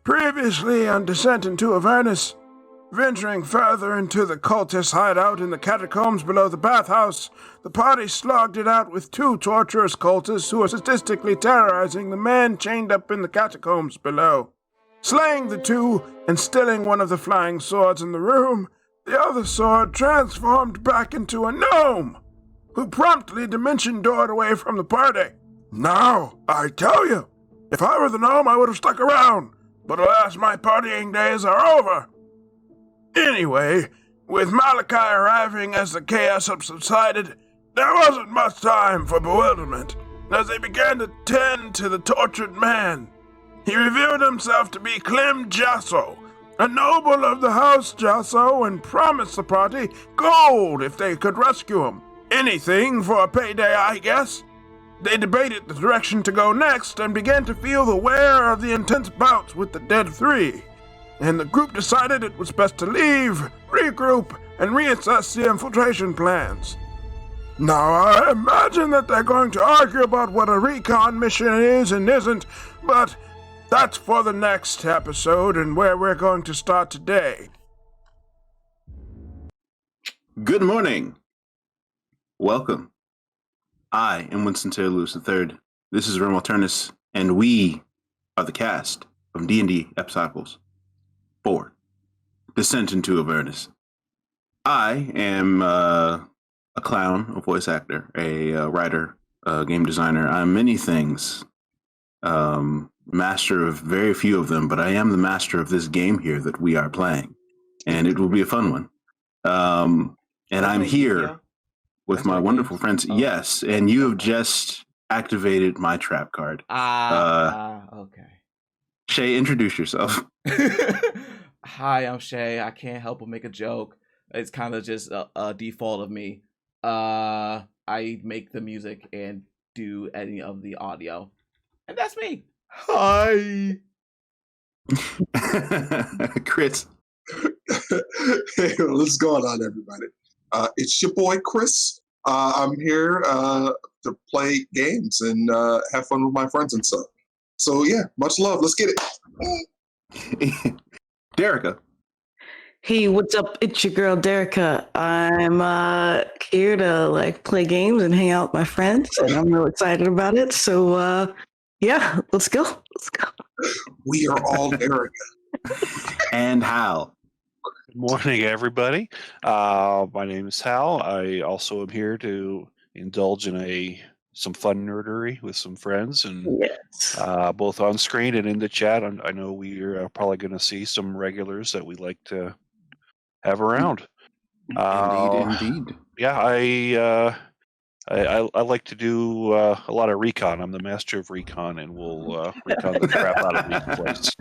Previously on Descent into Avernus, venturing further into the cultist hideout in the catacombs below the bathhouse, the party slogged it out with two torturous cultists who were sadistically terrorizing the man chained up in the catacombs below. Slaying the two and stealing one of the flying swords in the room, the other sword transformed back into a gnome, who promptly dimension-doored away from the party. Now, I tell you, if I were the gnome, I would have stuck around, but alas, my partying days are over. Anyway, with Malachi arriving as the chaos subsided, there wasn't much time for bewilderment, as they began to tend to the tortured man. He revealed himself to be Clem, a noble of the house Jasso, and promised the party gold if they could rescue him. Anything for a payday, I guess. They debated the direction to go next and began to feel the wear of the intense bouts with the dead three. And the group decided it was best to leave, regroup, and reassess the infiltration plans. Now, I imagine that they're going to argue about what a recon mission is and isn't, but that's for the next episode and where we're going to start today. Good morning. Welcome. I am Winston Taylor Lewis III. This is Rem Alternus, and we are the cast of D&D Episodicals 4, Descent into Avernus. I am a clown, a voice actor, a writer, a game designer. I'm many things. Master of very few of them, but I am the master of this game here that we are playing, and it will be a fun one. And I'm here with my wonderful friends. Oh. Yes, and you have just activated my trap card. Okay. Shay, introduce yourself. Hi, I'm Shay. I can't help but make a joke. It's kind of just a default of me. I make the music and do any of the audio. And that's me. Hi. Chris. Hey, what's going on, everybody? It's your boy, Chris. I'm here to play games and have fun with my friends and stuff. So, yeah, much love. Let's get it. Derica. Hey, what's up? It's your girl, Derica. I'm here to play games and hang out with my friends, and I'm real excited about it. So, yeah, let's go. We are all Derica. And Hal. Good morning, everybody. My name is Hal. I also am here to indulge in some fun nerdery with some friends, and yes. Both on screen and in the chat. I know we are probably going to see some regulars that we like to have around. Indeed. Yeah, I like to do a lot of recon. I'm the master of recon, and we'll recon the crap out of these places.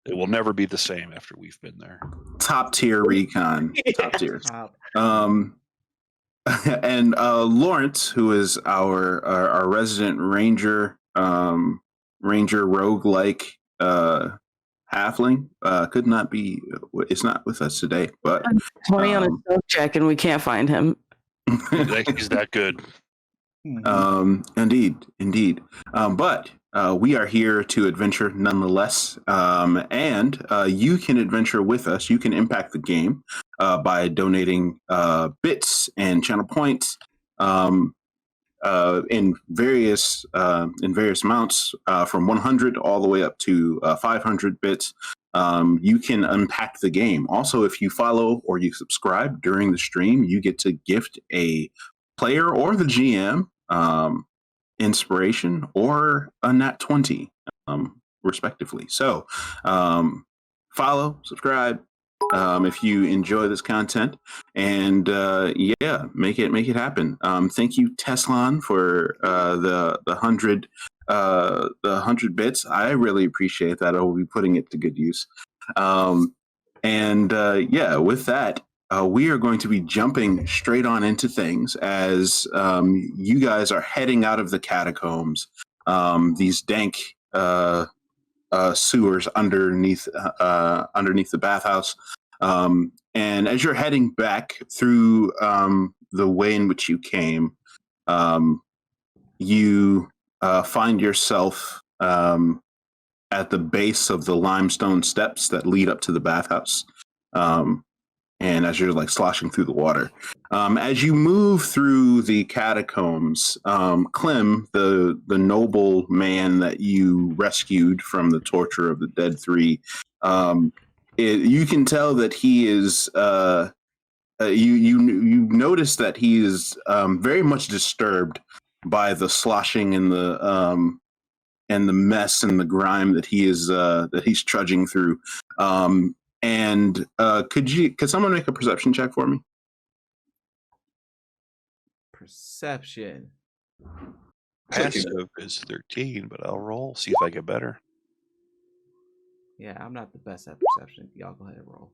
It will never be the same after we've been there. Top tier recon. Yeah. Top tiers. And Lawrence, who is our resident ranger roguelike halfling, could not be. It's not with us today, but 20 on a stealth check, and we can't find him. He's that good. Indeed. But we are here to adventure nonetheless, and you can adventure with us. You can impact the game by donating bits and channel points in various amounts, from 100 all the way up to 500 bits. You can unpack the game. Also, if you follow or you subscribe during the stream, you get to gift a player or the GM inspiration or a nat 20, respectively. So follow, subscribe if you enjoy this content, and yeah, make it happen. Thank you, Teslan, for the 100 bits. I really appreciate that. I will be putting it to good use. Yeah, with that, we are going to be jumping straight on into things as you guys are heading out of the catacombs, these dank sewers underneath the bathhouse. And as you're heading back through the way in which you came, you find yourself at the base of the limestone steps that lead up to the bathhouse. And as you're like sloshing through the water, as you move through the catacombs, Clem, the noble man that you rescued from the torture of the dead three, you can tell that he is. You notice that he is very much disturbed by the sloshing and the mess and the grime that he's trudging through. And could someone make a perception check for me? Perception. Passive is 13, but I'll roll, see if I get better. Yeah, I'm not the best at perception. Y'all go ahead and roll.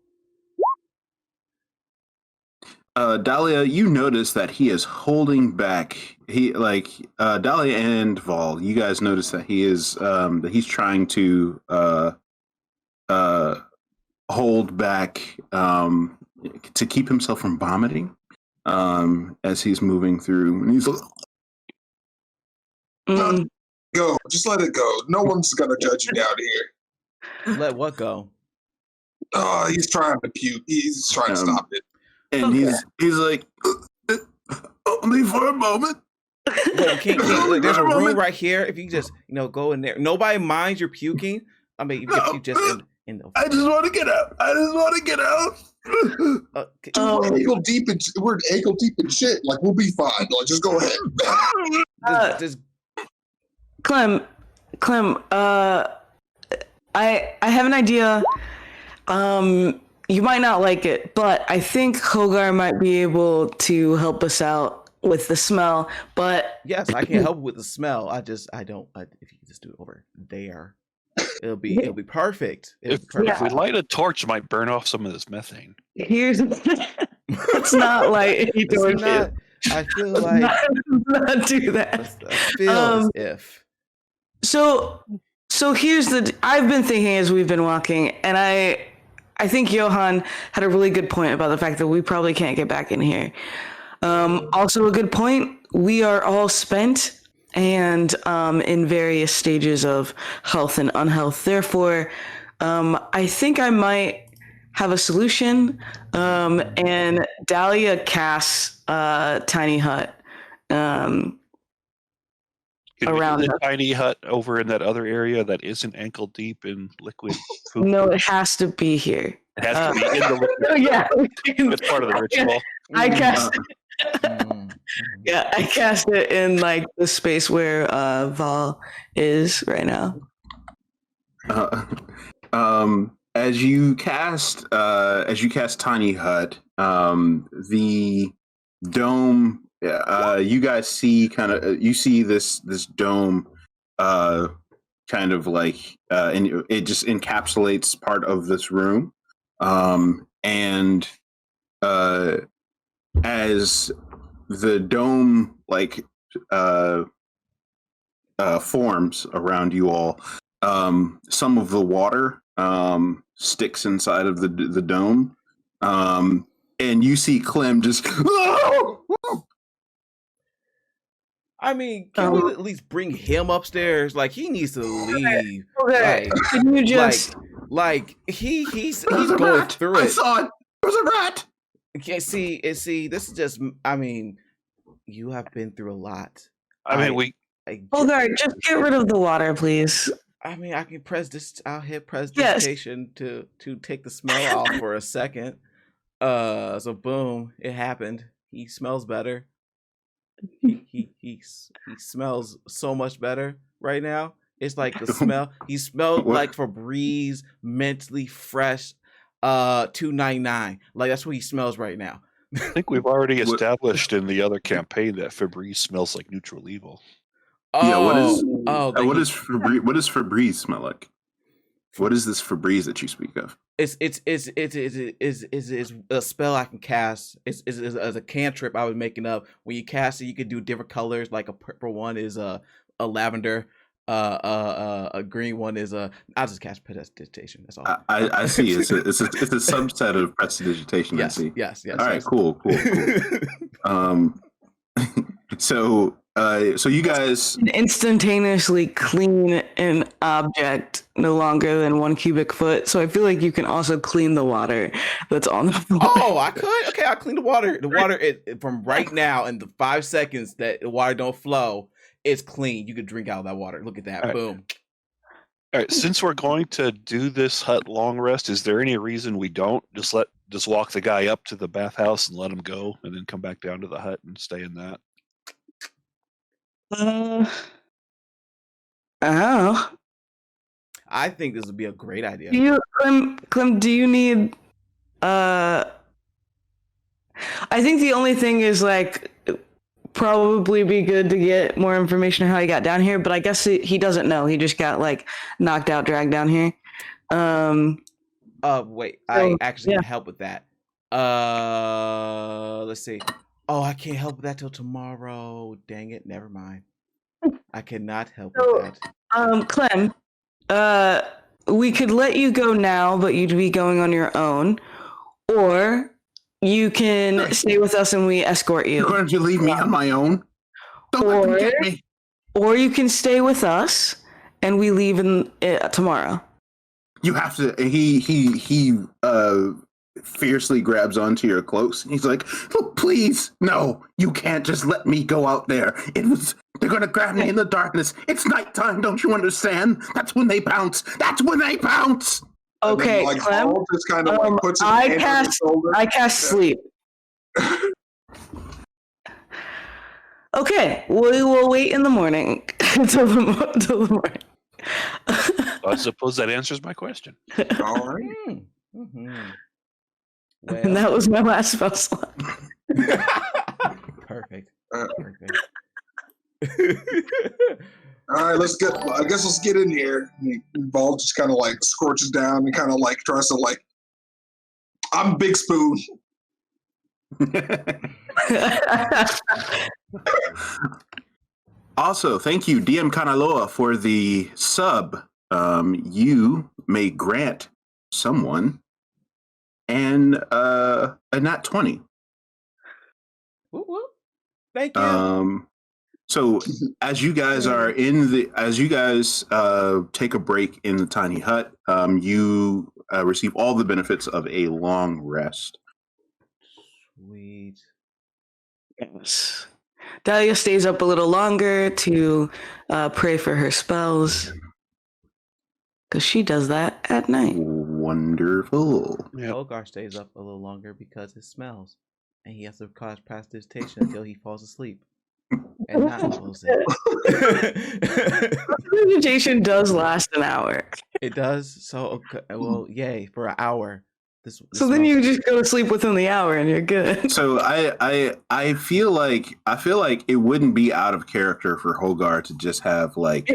Dalia, you notice that he is holding back. Dalia and Vol, you guys notice that he is that he's trying to hold back to keep himself from vomiting as he's moving through, and he's like, go, just let it go. No one's gonna judge you down here. Let what go? Oh, he's trying to puke. He's trying to stop it. And he's like, only for a moment. Look, there's a room right here. If you just go in there, nobody minds you're puking. I mean, if you just in the. I just want to get out. We're ankle deep in shit. Like, we'll be fine. Like, just go ahead. Clem, I have an idea. You might not like it, but I think Hogar might be able to help us out with the smell. But yes, I can help with the smell. I don't. If you can just do it over there, it'll be perfect. If we light a torch, it might burn off some of this methane. Here's it's not like any torch. I feel like not do that. I feel as if. So here's I've been thinking as we've been walking, and I think Johan had a really good point about the fact that we probably can't get back in here. Also a good point, we are all spent and in various stages of health and unhealth. Therefore, I think I might have a solution. And Dalia casts Tiny Hut around the tiny hut over in that other area that isn't ankle deep in liquid food. No, it has to be here. It has to be in the liquid. Yeah, it's part of the ritual. I cast I cast it in like the space where Vol is right now. As you cast Tiny Hut, the dome. You guys see you see this dome, kind of like, and it just encapsulates part of this room, and as the dome forms around you all, some of the water sticks inside of the dome, and you see Clem just. I mean, can we at least bring him upstairs? Like, he needs to leave. Okay. Can you just he's going through it. I saw it. There was a rat. Okay, see, this is just. I mean, you have been through a lot. Hogar, just get rid of the water, please. I mean, I can press this. I'll hit presentation to take the smell off for a second. So boom, it happened. He smells better. He smells so much better right now. It's like the smell. He smelled like Febreze, mentally fresh, $2.99. Like, that's what he smells right now. I think we've already established in the other campaign that Febreze smells like neutral evil. What does Febreze smell like? What is this Febreze that you speak of? It's a spell I can cast. It's a cantrip I was making up. When you cast it, you could do different colors. Like a purple one is a lavender. A green one is I'll just cast prestidigitation. That's all. I see. It's a subset of prestidigitation. Yes, I see. Yes. All right. Cool. So So you guys, Instantaneously clean an object no longer than 1 cubic foot. So I feel like you can also clean the water that's on the floor. Oh, I could. Okay, I'll clean the water. The water from right now in the 5 seconds that the water don't flow, it's clean. You could drink out of that water. Look at that. All right. Boom. All right, since we're going to do this hut long rest, is there any reason we don't just walk the guy up to the bathhouse and let him go, and then come back down to the hut and stay in that? Oh. I think this would be a great idea. Clem, do you need I think the only thing is like probably be good to get more information on how he got down here, but I guess he doesn't know. He just got like knocked out, dragged down here. Wait, I actually can help with that. Let's see. Oh, I can't help with that till tomorrow. Dang it, never mind. I cannot help with that. Clem, we could let you go now, but you'd be going on your own, or you can stay with us and we escort you. you're going to leave me on my own? Don't let them get me. Or you can stay with us and we leave tomorrow. You have to. He fiercely grabs onto your clothes. He's like, "Look, please, no, you can't just let me go out there. They're gonna grab me in the darkness. It's nighttime, don't you understand? That's when they pounce. That's when they pounce." Okay, and then, Clem. Paul just kind of like puts his hand on his shoulder. I cast sleep. Okay, we will wait in the morning until the morning. I suppose that answers my question. All right. Mm-hmm. And that was my last spell slot. Perfect. Perfect. All right, let's get in here. Ball just kind of like scorches down and kind of like tries to like, I'm Big Spoon. Also, thank you, DM Kanaloa, for the sub. You may grant someone a nat 20. Whoop, whoop. Thank you. So as you guys take a break in the tiny hut, you receive all the benefits of a long rest. Sweet. Yes. Dalia stays up a little longer to pray for her spells. Because she does that at night. Wonderful. Yep. Olgar stays up a little longer because it smells. And he has to cause prestidigitation until he falls asleep. And not close it. Prestidigitation does last an hour. It does? So, okay, well, yay, for an hour. This So then you just go to sleep within the hour and you're good. So I feel like it wouldn't be out of character for Holgar to just have like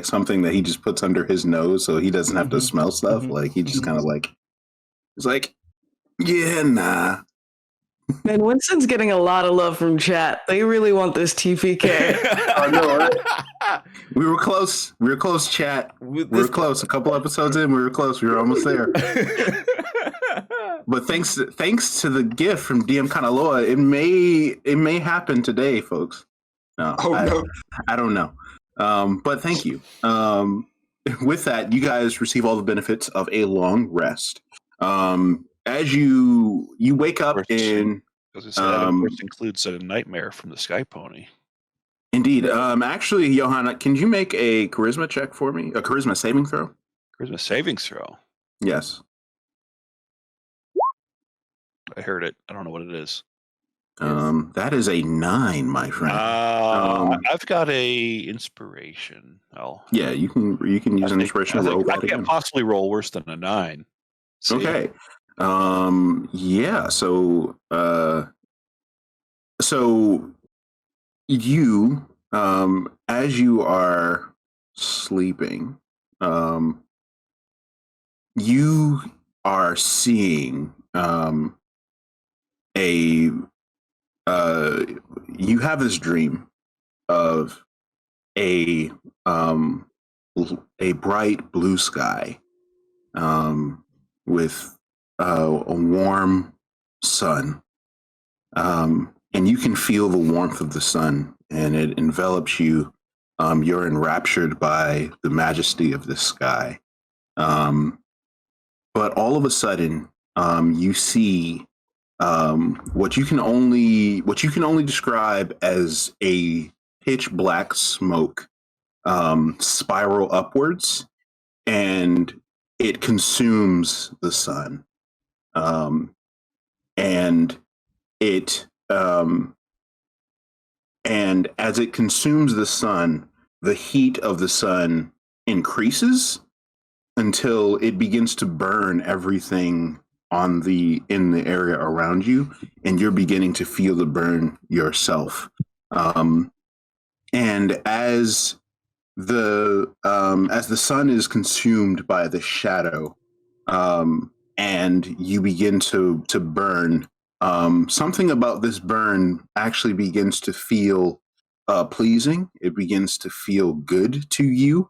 something that he just puts under his nose so he doesn't have to smell stuff. Like he just kind of like it's like, yeah, nah. Man, Winston's getting a lot of love from chat. They really want this TPK. I know, right? We were close. We were close, chat. We were close. A couple episodes in, we were close. We were almost there. But thanks to the gift from DM Kanaloa, it may happen today, folks. No, I don't know. But thank you. With that, you guys receive all the benefits of a long rest. As you wake up in, Because it said, of course, includes a nightmare from the Sky Pony. Indeed. Actually, Johanna, can you make a charisma check for me? A charisma saving throw? Charisma saving throw. Yes. I heard it. I don't know what it is. That is a 9, my friend. I've got a inspiration. Yeah, you can use an inspiration to roll I that can't again. possibly roll worse than a 9. See? Okay. Yeah. So you, as you are sleeping, you are seeing you have this dream of a bright blue sky with a warm sun, and you can feel the warmth of the sun and it envelops you. You're enraptured by the majesty of the sky. But all of a sudden, you see what you can only describe as a pitch black smoke spiral upwards, and it consumes the sun. And it and as it consumes the sun, the heat of the sun increases until it begins to burn everything in the area around you, and you're beginning to feel the burn yourself. And as the sun is consumed by the shadow, and you begin to burn, something about this burn actually begins to feel pleasing. It begins to feel good to you,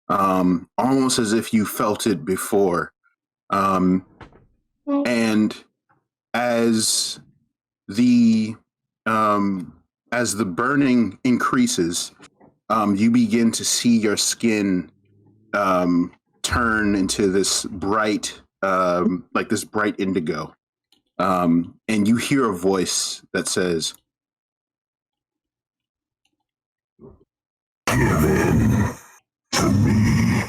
almost as if you felt it before. And as the burning increases, you begin to see your skin turn into this bright, like this bright indigo. And you hear a voice that says, "Give in to me.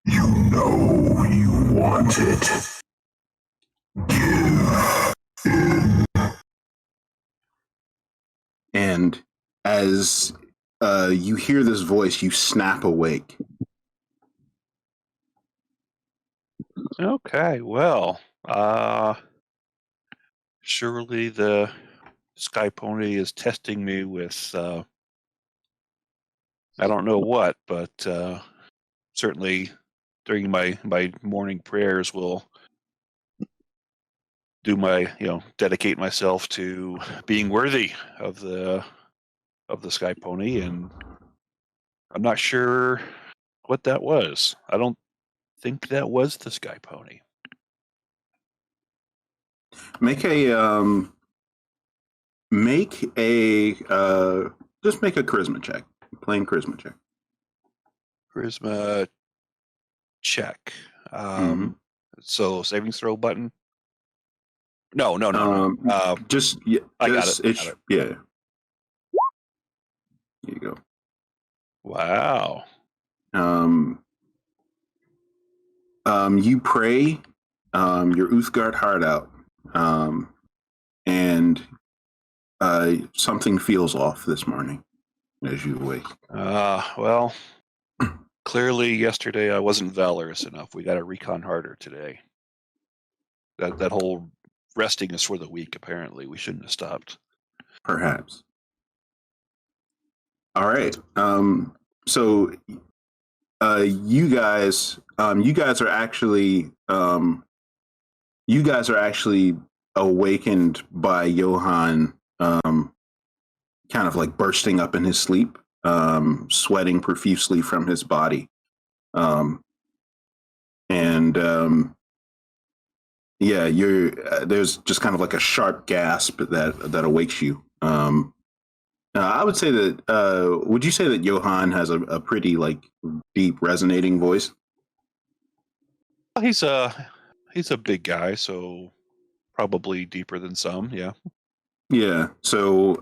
You know you want it. Give in." and as you hear this voice, you snap awake. Okay, well, surely the Sky Pony is testing me with I don't know what, but certainly during my morning prayers will do my dedicate myself to being worthy of the Sky Pony, and I'm not sure what that was. I don't think that was the Sky Pony. Make a just make a charisma check. Plain charisma check. Charisma check. So saving throw button. No. Just I got it. Yeah. Here you go. Wow. You pray your Uthgard heart out, and something feels off this morning as you awake. Well, clearly yesterday I wasn't valorous enough. We got to recon harder today. That whole resting is for the weak, apparently. We shouldn't have stopped. Perhaps. All right. So you guys are actually awakened by Johann kind of like bursting up in his sleep, sweating profusely from his body. There's just kind of like a sharp gasp that awakes you. I would say that. Would you say that Johann has a pretty like deep, resonating voice? He's a big guy, so probably deeper than some. Yeah. Yeah. So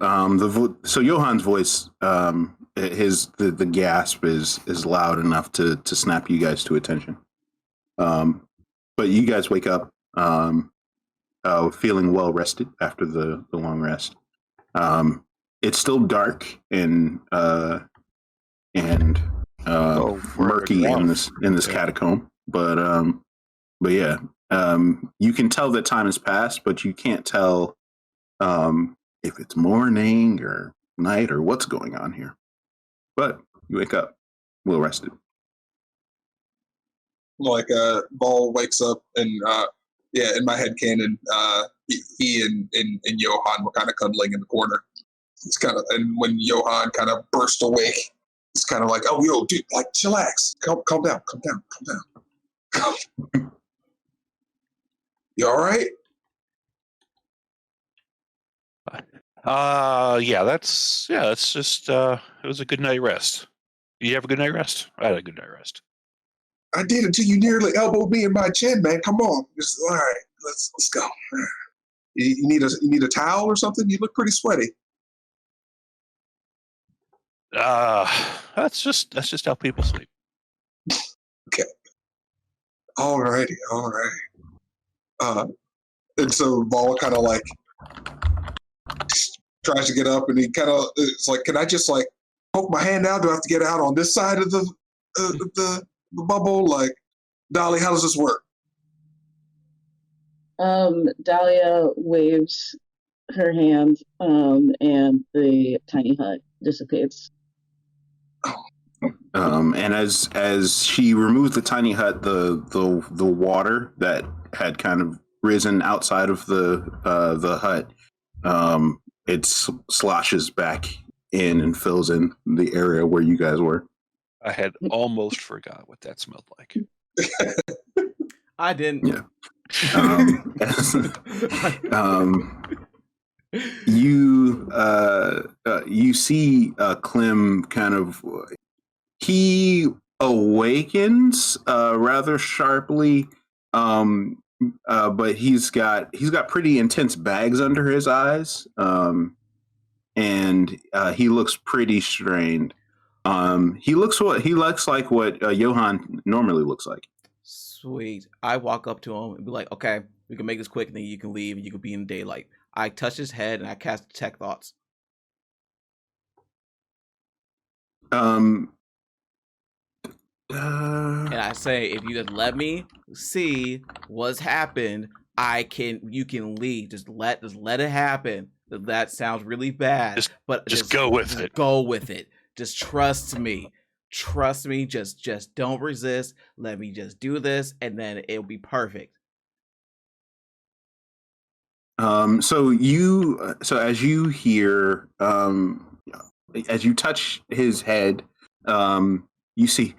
so Johann's voice, the gasp is loud enough to snap you guys to attention. But you guys wake up feeling well rested after the long rest. It's still dark and murky in this catacomb, but yeah, you can tell that time has passed, but you can't tell if it's morning or night or what's going on here. But you wake up well rested. Like Ball wakes up and in my head canon, he and Johann were kind of cuddling in the corner. It's kind of, and when Johann kind of burst awake, it's kind of like, "Oh, yo, dude, like, chillax, calm down. You all right?" That's just it was a good night rest. You have a good night rest? I had a good night rest. I did until you nearly elbowed me in my chin, man. Come on. All right, let's go. You need a towel or something? You look pretty sweaty. That's just how people sleep. Okay. All right. And so Ball kind of like tries to get up, and he kind of it's like, can I just like poke my hand out? Do I have to get out on this side of the bubble? Like, Dalia, how does this work? Dalia waves her hand, and the tiny hut dissipates. And as she removes the tiny hut, the water that had kind of risen outside of the hut, it sloshes back in and fills in the area where you guys were. I had almost forgot what that smelled like. I didn't. Yeah. You see Clem kind of. He awakens rather sharply, but he's got pretty intense bags under his eyes, and he looks pretty strained. He looks like what Johan normally looks like. Sweet. I walk up to him and be like, "Okay, we can make this quick, and then you can leave, and you can be in daylight." I touch his head and I cast Detect Thoughts. And I say, if you just let me see what's happened, you can leave. Just let it happen. That sounds really bad, but just go with it. Go with it. Just trust me. Trust me. Just don't resist. Let me just do this, and then it'll be perfect. So as you hear, as you touch his head, you see,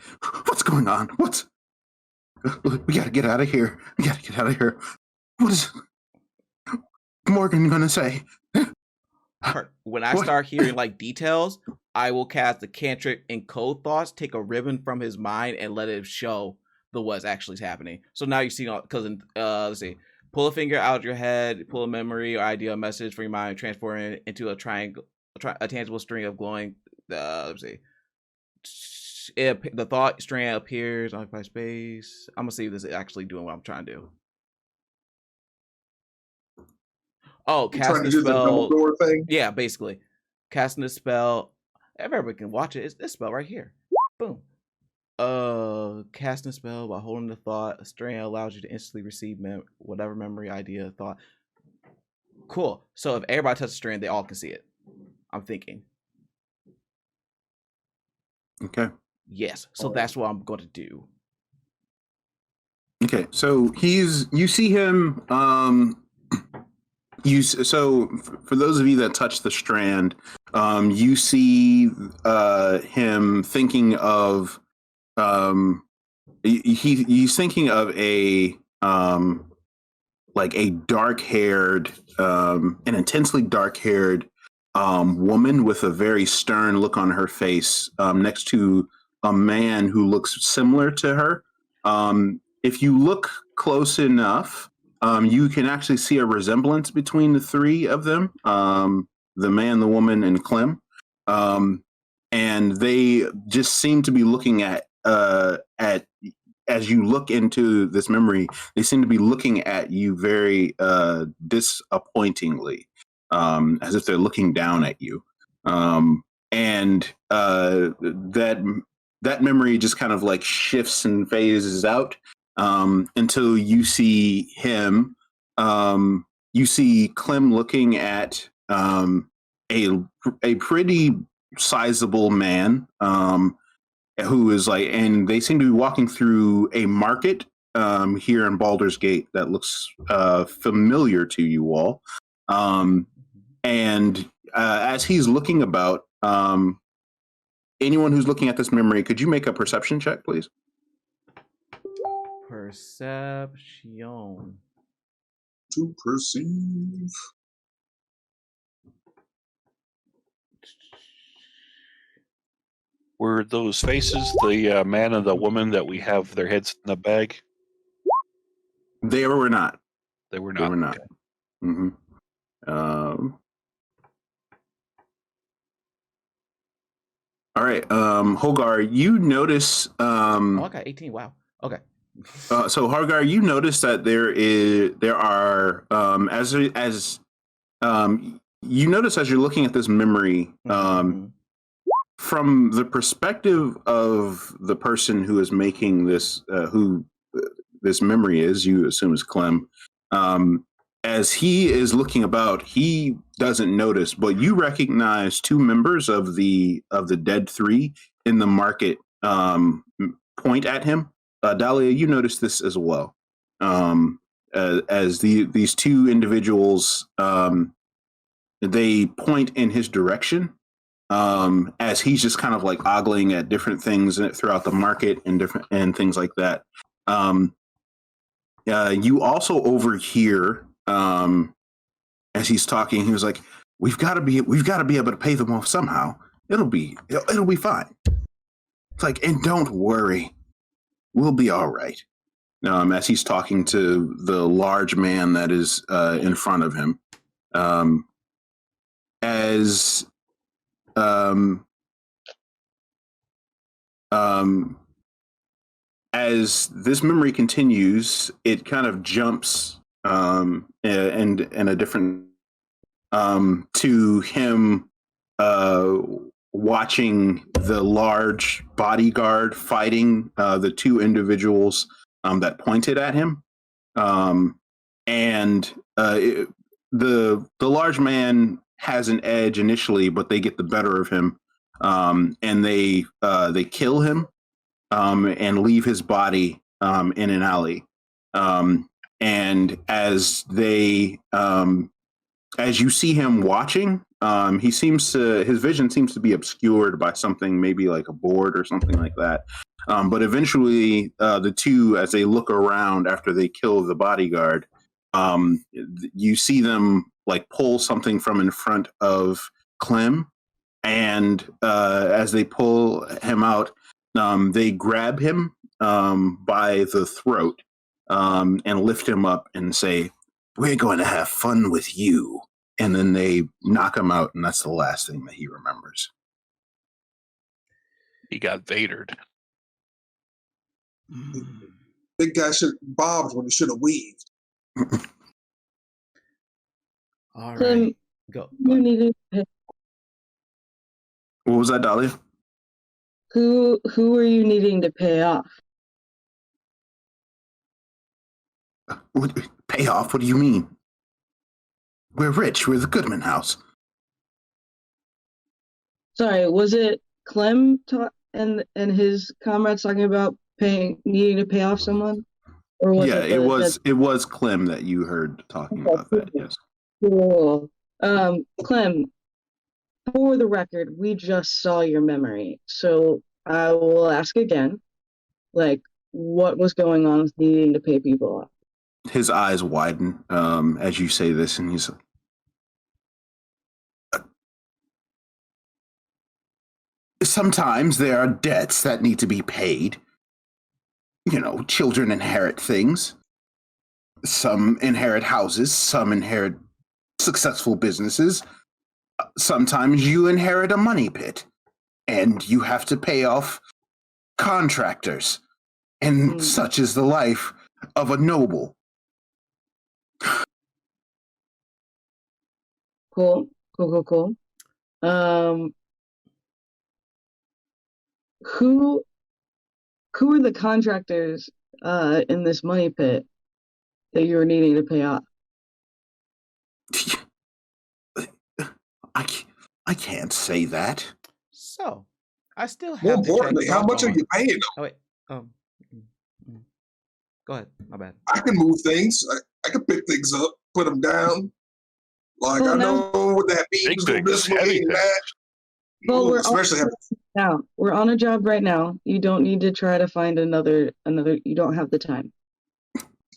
what's going on? We gotta get out of here. What is Morgan gonna say? When I start hearing like details, I will cast the cantrip and code thoughts, take a ribbon from his mind, and let it show what's actually happening. So now you see, because let's see, pull a finger out of your head, pull a memory or idea, a message from your mind, transform it into a triangle, a tangible string of glowing. Let's see. The thought strand appears on my space. I'm gonna see if this is actually doing what I'm trying to do. Oh, casting a spell. Thing? Yeah, basically. Casting a spell. Everybody can watch it. It's this spell right here. Boom. Casting a spell while holding the thought. A strand allows you to instantly receive whatever memory, idea, thought. Cool. So if everybody touches a strand, they all can see it. I'm thinking. Okay. Yes. So that's what I'm going to do. Okay. So you see him. So for those of you that touch the strand, you see him thinking of he's thinking of a like a dark-haired, an intensely dark-haired woman with a very stern look on her face, next to a man who looks similar to her. If you look close enough, you can actually see a resemblance between the three of them, the man, the woman, and Clem. And they just seem to be looking at as you look into this memory, they seem to be looking at you very disappointingly, as if they're looking down at you. And that memory just kind of like shifts and phases out, until you see him. You see Clem looking at a pretty sizable man, who is like, and they seem to be walking through a market here in Baldur's Gate that looks familiar to you all. And as he's looking about, anyone who's looking at this memory, could you make a perception check, please? Perception. To perceive. Were those faces the man and the woman that we have their heads in the bag? They were not. They were They not. were not. Okay. Mm-hmm. All right, Hogar, you notice. Oh, I got 18. Wow. Okay. So Hagar, you notice that there are you notice as you're looking at this memory, from the perspective of the person who is making this, who this memory is, you assume is Clem. As he is looking about, he doesn't notice, but you recognize two members of the dead three in the market point at him. Dalia, you notice this as well. As these two individuals, they point in his direction, as he's just kind of like ogling at different things throughout the market and things like that. You also overhear, as he's talking, he was like, "We've got to be able to pay them off somehow. It'll be fine." It's like, and don't worry, we'll be all right. As he's talking to the large man that is in front of him, as this memory continues, it kind of jumps and in a different to him watching the large bodyguard fighting the two individuals that pointed at him, and the large man has an edge initially, but they get the better of him, and they kill him and leave his body in an alley. And as you see him watching, his vision seems to be obscured by something, maybe like a board or something like that. But eventually, the two, as they look around after they kill the bodyguard, you see them like pull something from in front of Clem, and as they pull him out, they grab him by the throat and lift him up and say, "We're going to have fun with you." And then they knock him out, and that's the last thing that he remembers. He got Vadered. Big guy should bobbed when he should have weaved. All Clem, right. Go you ahead. needed to What was that, Dalia? who are you needing to pay off? Pay off? What do you mean? We're rich. We're the Goodman house. Sorry, was it Clem and his comrades talking about needing to pay off someone? Or was Yeah, it it was Clem that you heard talking about that. Yes. Cool. Clem, for the record, we just saw your memory, so I will ask again, like, what was going on with needing to pay people off? His eyes widen as you say this, and he's sometimes there are debts that need to be paid. You know, children inherit things. Some inherit houses, some inherit successful businesses. Sometimes you inherit a money pit, and you have to pay off contractors. And such is the life of a noble. Cool. Who are the contractors in this money pit that you were needing to pay off? I can't say that. So, I still have More to check importantly, how much are on- you paying them? Oh wait. Go ahead. My bad. I can move things. I can pick things up, put them down. Like, Well, I now- know what that means. Big Go things, this heavy way things. and that. Well, we're especially We're on a job right now. You don't need to try to find another. You don't have the time.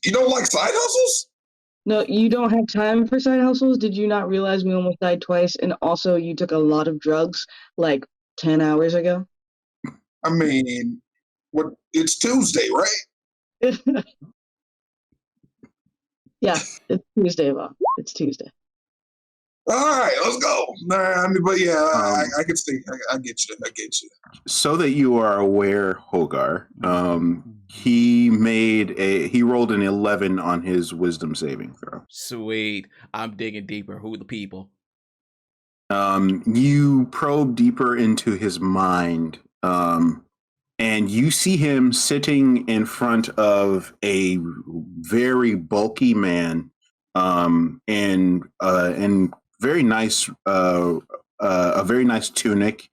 you don't like side hustles? No, you don't have time for side hustles. Did you not realize we almost died twice? And also, you took a lot of drugs like 10 hours ago. I mean, what? It's Tuesday, right? Yeah, it's Tuesday, Bob. It's Tuesday. All right, let's go. Nah, I mean, but yeah, I can see. I get you. I get you. So that you are aware, Hogar, he rolled an 11 on his wisdom saving throw. Sweet. I'm digging deeper. Who are the people? You probe deeper into his mind, and you see him sitting in front of a very bulky man, and very nice, a very nice tunic,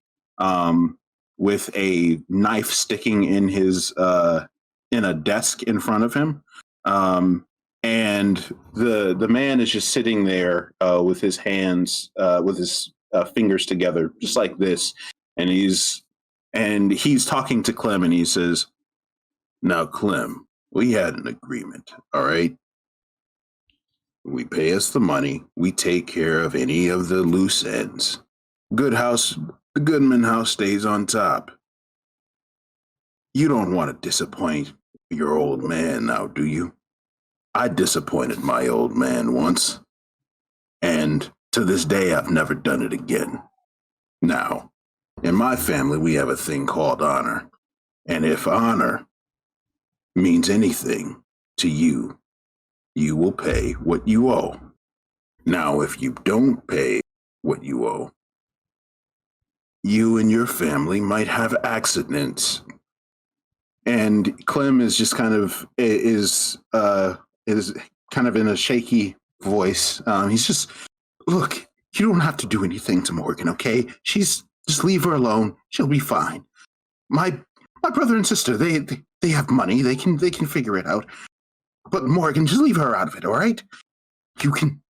with a knife sticking in his in a desk in front of him, and the man is just sitting there with his hands, with his fingers together, just like this, and he's talking to Clem, and he says, "Now, Clem, we had an agreement, all right? We pay us the money, we take care of any of the loose ends. The Goodman house stays on top. You don't want to disappoint your old man now, do you? I disappointed my old man once, and to this day I've never done it again. Now, in my family we have a thing called honor, and if honor means anything to you, you will pay what you owe. Now, if you don't pay what you owe, you and your family might have accidents." And Clem is just kind of is kind of in a shaky voice. He's just, "Look, you don't have to do anything to Morgan, okay? Just leave her alone. She'll be fine. My brother and sister, they have money. They can figure it out. But Morgan, just leave her out of it, all right? You can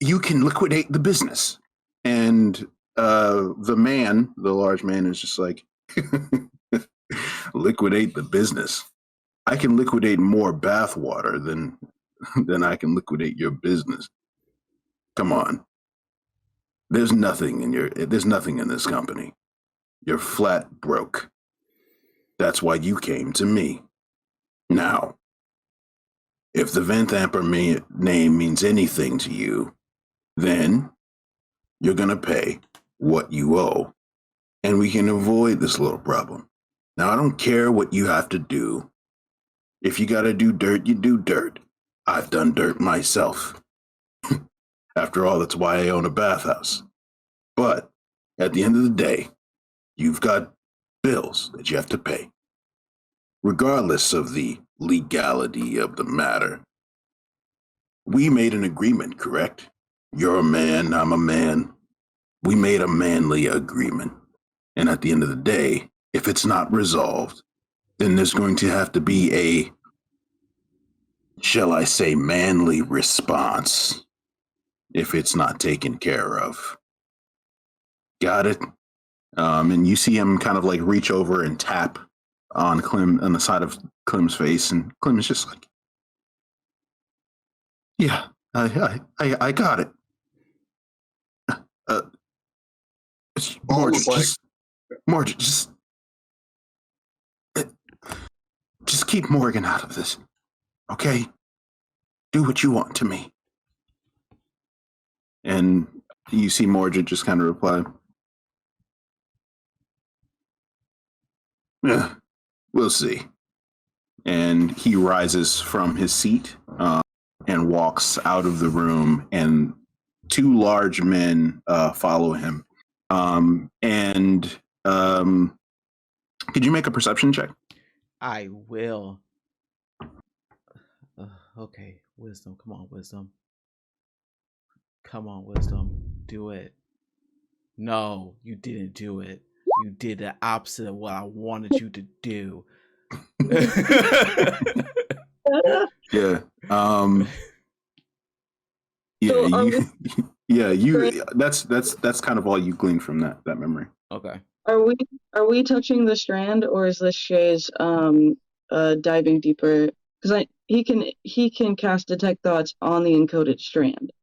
liquidate the business." And the large man is just like, "Liquidate the business? I can liquidate more bathwater than I can liquidate your business. Come on. There's nothing in this company. You're flat broke. That's why you came to me. Now, if the Venthamper name means anything to you, then you're gonna pay what you owe, and we can avoid this little problem. Now, I don't care what you have to do. If you gotta do dirt, you do dirt. I've done dirt myself. After all, that's why I own a bathhouse. But at the end of the day, you've got bills that you have to pay. Regardless of the legality of the matter. We made an agreement, correct? You're a man, I'm a man. We made a manly agreement. And at the end of the day, if it's not resolved, then there's going to have to be a, shall I say, manly response if it's not taken care of. Got it?" And you see him kind of like reach over and tap on Clem, on the side of Clem's face, and Clem is just like, "Yeah, I got it." Marge, just keep Morgan out of this, okay? Do what you want to me. And you see Morgan just kind of reply, "Yeah, we'll see." And he rises from his seat and walks out of the room, and two large men follow him. Could you make a perception check? I will. Okay, wisdom. Come on, wisdom. Come on, wisdom. Do it. No, you didn't do it. You did the opposite of what I wanted you to do. Yeah. That's kind of all you glean from that memory. Okay. Are we touching the strand, or is this Shay's diving deeper? Because he can cast detect thoughts on the encoded strand.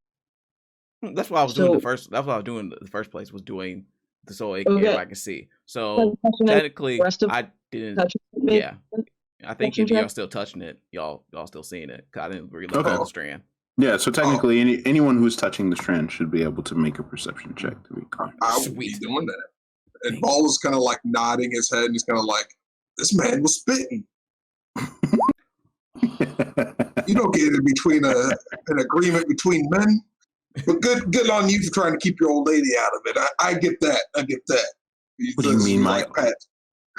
That's what I was doing the first. That's what I was doing in the first place. Was doing so Okay. everybody can see. So technically, I didn't. Yeah, I think if y'all still touching it, y'all still seeing it. Cause I didn't really look at the strand. Yeah, so technically, anyone who's touching the strand should be able to make a perception check to be clear. I would be doing that. And Ball is kind of like nodding his head, and he's kind of like, "This man was spitting." You don't get in between an agreement between men, but good on you for trying to keep your old lady out of it. I get that. I get that. What do you mean, Pat?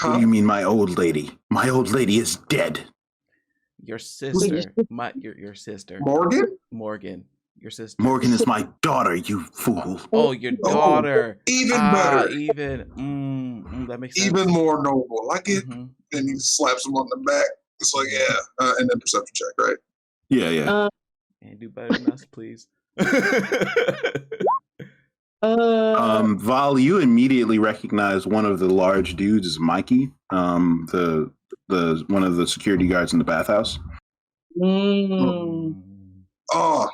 What do you mean, my old lady? My old lady is dead. Your sister, your sister, Morgan, your sister. Morgan is my daughter, you fool. Oh, your daughter. Even better. That makes sense. Even more noble. I get. Mhm. And he slaps him on the back. It's like, yeah, and then perception check, right? Yeah. And do better than us, please. Val, you immediately recognize one of the large dudes as Mikey, the one of the security guards in the bathhouse. Mm. Well,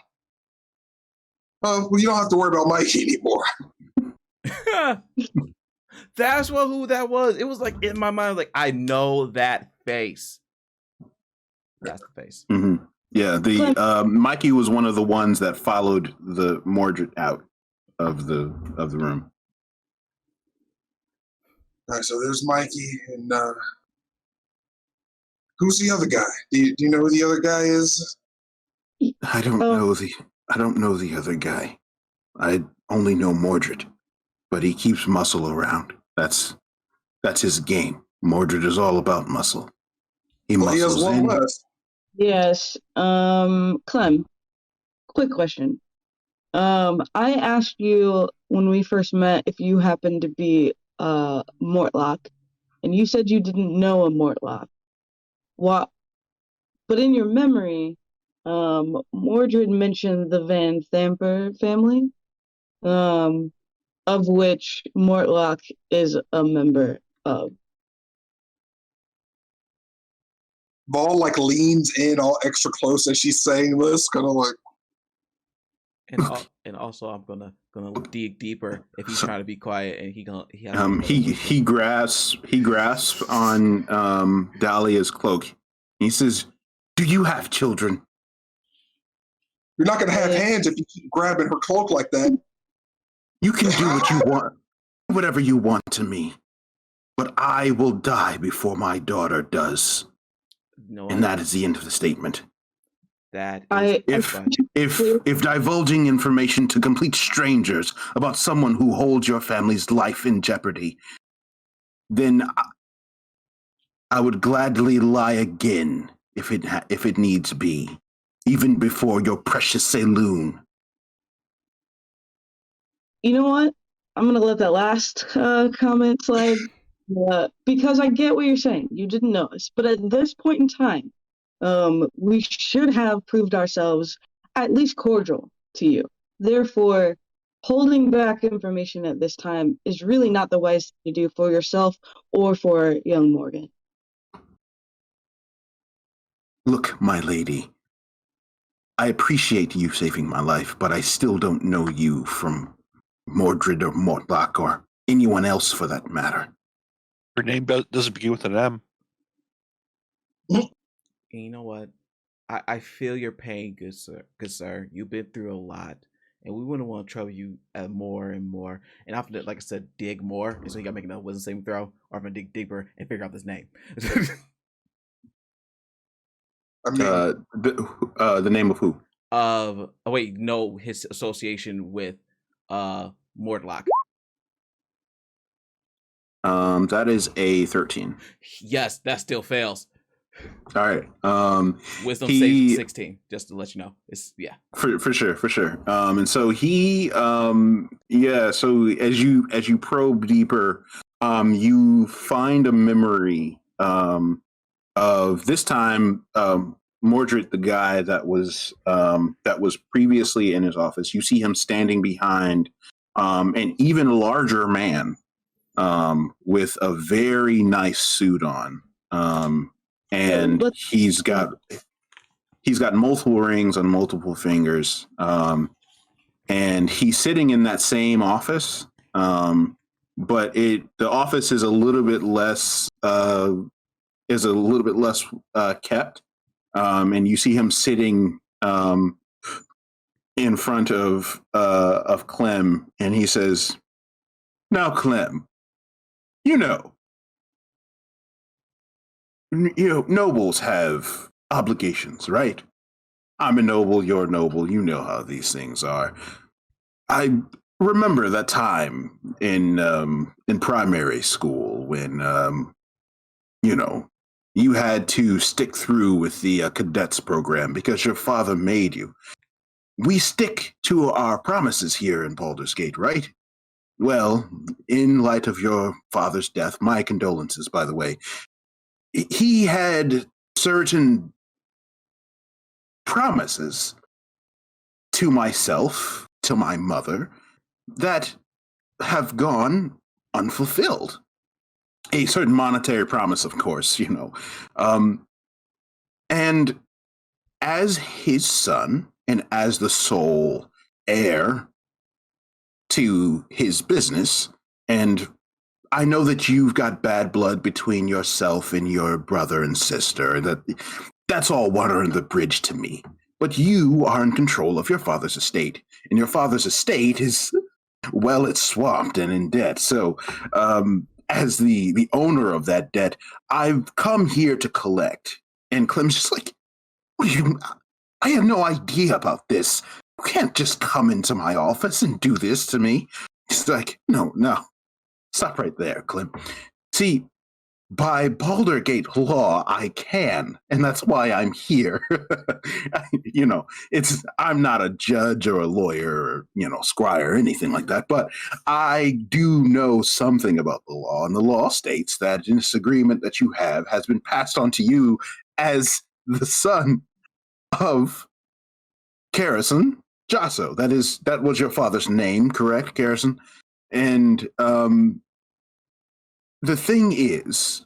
you don't have to worry about Mikey anymore. That's who that was. It was like in my mind, like I know that face. That's the face. Mm-hmm. Yeah, the Mikey was one of the ones that followed the Mordred out of the room. All right, so there's Mikey, and who's the other guy? Do you know who the other guy is? I don't know the other guy. I only know Mordred, but he keeps muscle around. That's his game. Mordred is all about muscle. He has one less. Yes. Clem, quick question. I asked you when we first met if you happened to be Mortlock, and you said you didn't know a Mortlock. What? But in your memory, Mordred mentioned the Van Thamper family, of which Mortlock is a member of. Vol like leans in all extra close as she's saying this, kind of like. And also, I'm gonna dig deeper if he's trying to be quiet, and he grasps on Dalia's cloak. He says, "Do you have children?" You're not gonna have hands if you keep grabbing her cloak like that. You can do what you want, whatever you want to me, but I will die before my daughter does. No, and that is the end of the statement. That is if divulging information to complete strangers about someone who holds your family's life in jeopardy, then I would gladly lie again if it needs be, even before your precious saloon. You know what? I'm gonna let that last comment slide. Because I get what you're saying. You didn't know us. But at this point in time, we should have proved ourselves at least cordial to you. Therefore, holding back information at this time is really not the wise thing to do for yourself or for young Morgan. Look, my lady, I appreciate you saving my life, but I still don't know you from Mordred or Mortlock or anyone else for that matter. Her name doesn't begin with an M. You know what? I feel your pain, good sir. You've been through a lot, and we wouldn't want to trouble you more and more. And after that, like I said, dig more. And so you got to make another wisdom saving throw, or I'm gonna dig deeper and figure out this name. The name of who? His association with Mordlock. That is a 13. Yes, that still fails. All right. Wisdom save 16, just to let you know. It's for sure. And so he so as you probe deeper, you find a memory of this time Mordred, the guy that was previously in his office. You see him standing behind an even larger man with a very nice suit on. And he's got multiple rings on multiple fingers. And he's sitting in that same office. but the office is a little bit less kept, and you see him sitting in front of Clem, and he says, "Now, Clem, nobles have obligations, right? I'm a noble, you're a noble. You know how these things are. I remember that time in primary school when you had to stick through with the cadets program because your father made you. We stick to our promises here in Baldur's Gate, right? Well, in light of your father's death, my condolences, by the way, he had certain promises to myself, to my mother, that have gone unfulfilled. A certain monetary promise, of course, and as his son and as the sole heir to his business, and I know that you've got bad blood between yourself and your brother and sister, that's all water under the bridge to me. But you are in control of your father's estate, and your father's estate is, well, it's swamped and in debt. So, as the owner of that debt, I've come here to collect. And Clem's just like, what do you, I have no idea about this. You can't just come into my office and do this to me. He's like, no, stop right there, Clem. See, by Baldur Gate law, I can, and that's why I'm here. I'm not a judge or a lawyer or, squire or anything like that, but I do know something about the law, and the law states that this agreement that you have has been passed on to you as the son of Karrison Jasso. That was your father's name, correct, Karrison? And, the thing is,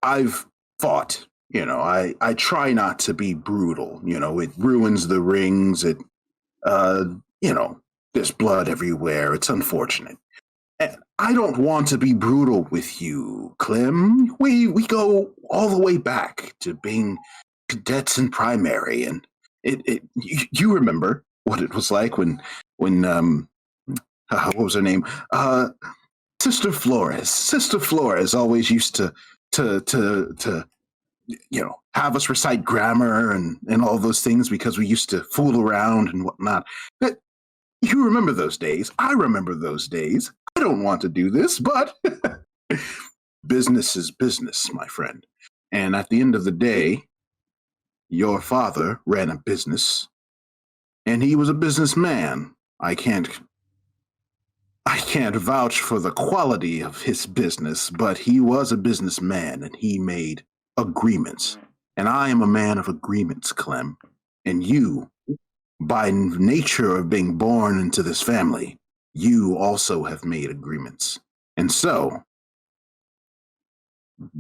I've fought, I try not to be brutal, it ruins the rings, there's blood everywhere, it's unfortunate. And I don't want to be brutal with you, Clem. We go all the way back to being cadets in primary, and you remember what it was like when what was her name? Sister Flores always used to have us recite grammar and all those things because we used to fool around and whatnot. But you remember those days. I remember those days. I don't want to do this, but business is business, my friend. And at the end of the day, your father ran a business, and he was a businessman. I can't vouch for the quality of his business, but he was a businessman and he made agreements. And I am a man of agreements, Clem. And you, by nature of being born into this family, you also have made agreements. And so,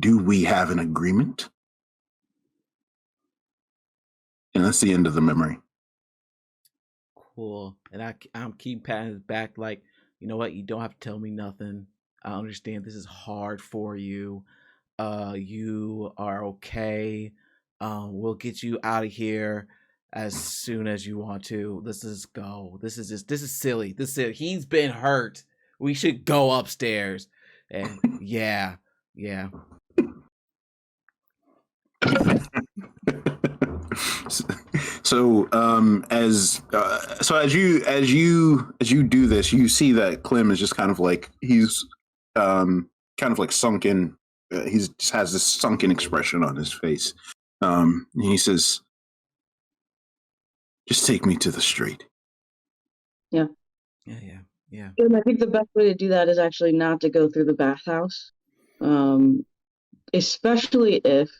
do we have an agreement? And that's the end of the memory. Cool. And I'm keep patting his back like, you know what? You don't have to tell me nothing. I understand this is hard for you. You are okay. We'll get you out of here as soon as you want to. Let's just go. This is silly. He's been hurt. We should go upstairs. And yeah. So as you do this, you see that Clem is just kind of like he's kind of like sunken. He just has this sunken expression on his face. And he says, "Just take me to the street." Yeah. And I think the best way to do that is actually not to go through the bathhouse, especially if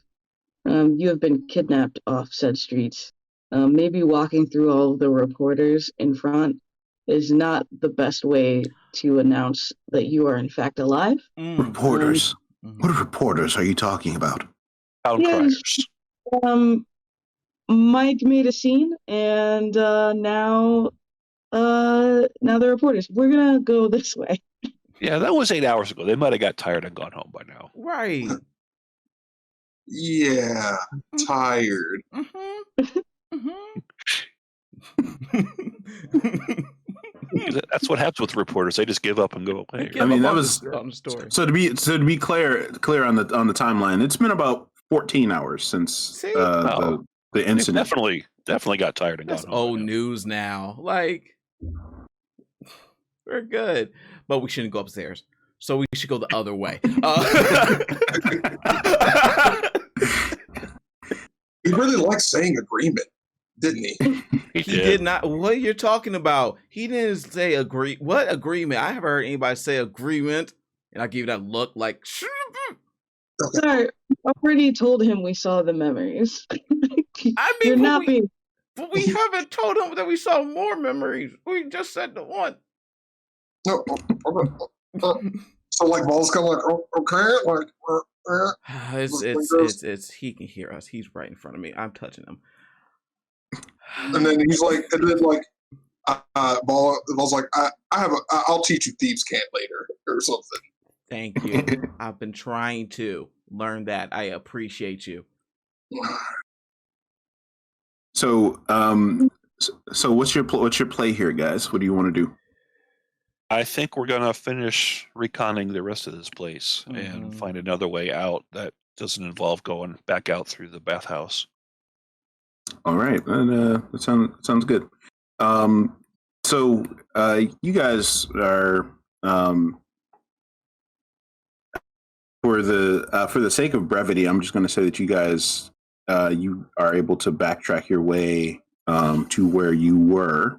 you have been kidnapped off said streets. Maybe walking through all of the reporters in front is not the best way to announce that you are in fact alive. Reporters? What reporters are you talking about? Mike made a scene, and now the reporters. We're gonna go this way. Yeah, that was 8 hours ago. They might have got tired and gone home by now. Right. Yeah, tired. That's what happens with reporters. They just give up and go away. I mean, that was on the story. So to be clear on the timeline, it's been about 14 hours since the They incident. definitely got tired and That's gone home. old news now. Like, we're good, but we shouldn't go upstairs. So we should go the other way. He really liked saying agreement, didn't he? He did not. What you're talking about? He didn't say agree. What agreement? I haven't heard anybody say agreement. And I gave you that look like. Sorry, I already told him we saw the memories. I mean, You're not being. But we haven't told him that we saw more memories. We just said the one. No, so like Ball's kind of like, okay, like. It's he can hear us. He's right in front of me. I'm touching him. And then he's like, Ball's like, I'll teach you thieves' cant later or something. Thank you. I've been trying to learn that. I appreciate you. So what's your play here, guys? What do you want to do? I think we're going to finish reconning the rest of this place and find another way out that doesn't involve going back out through the bathhouse. All right, that sounds good. So you guys are for the sake of brevity, I'm just going to say that you guys you are able to backtrack your way to where you were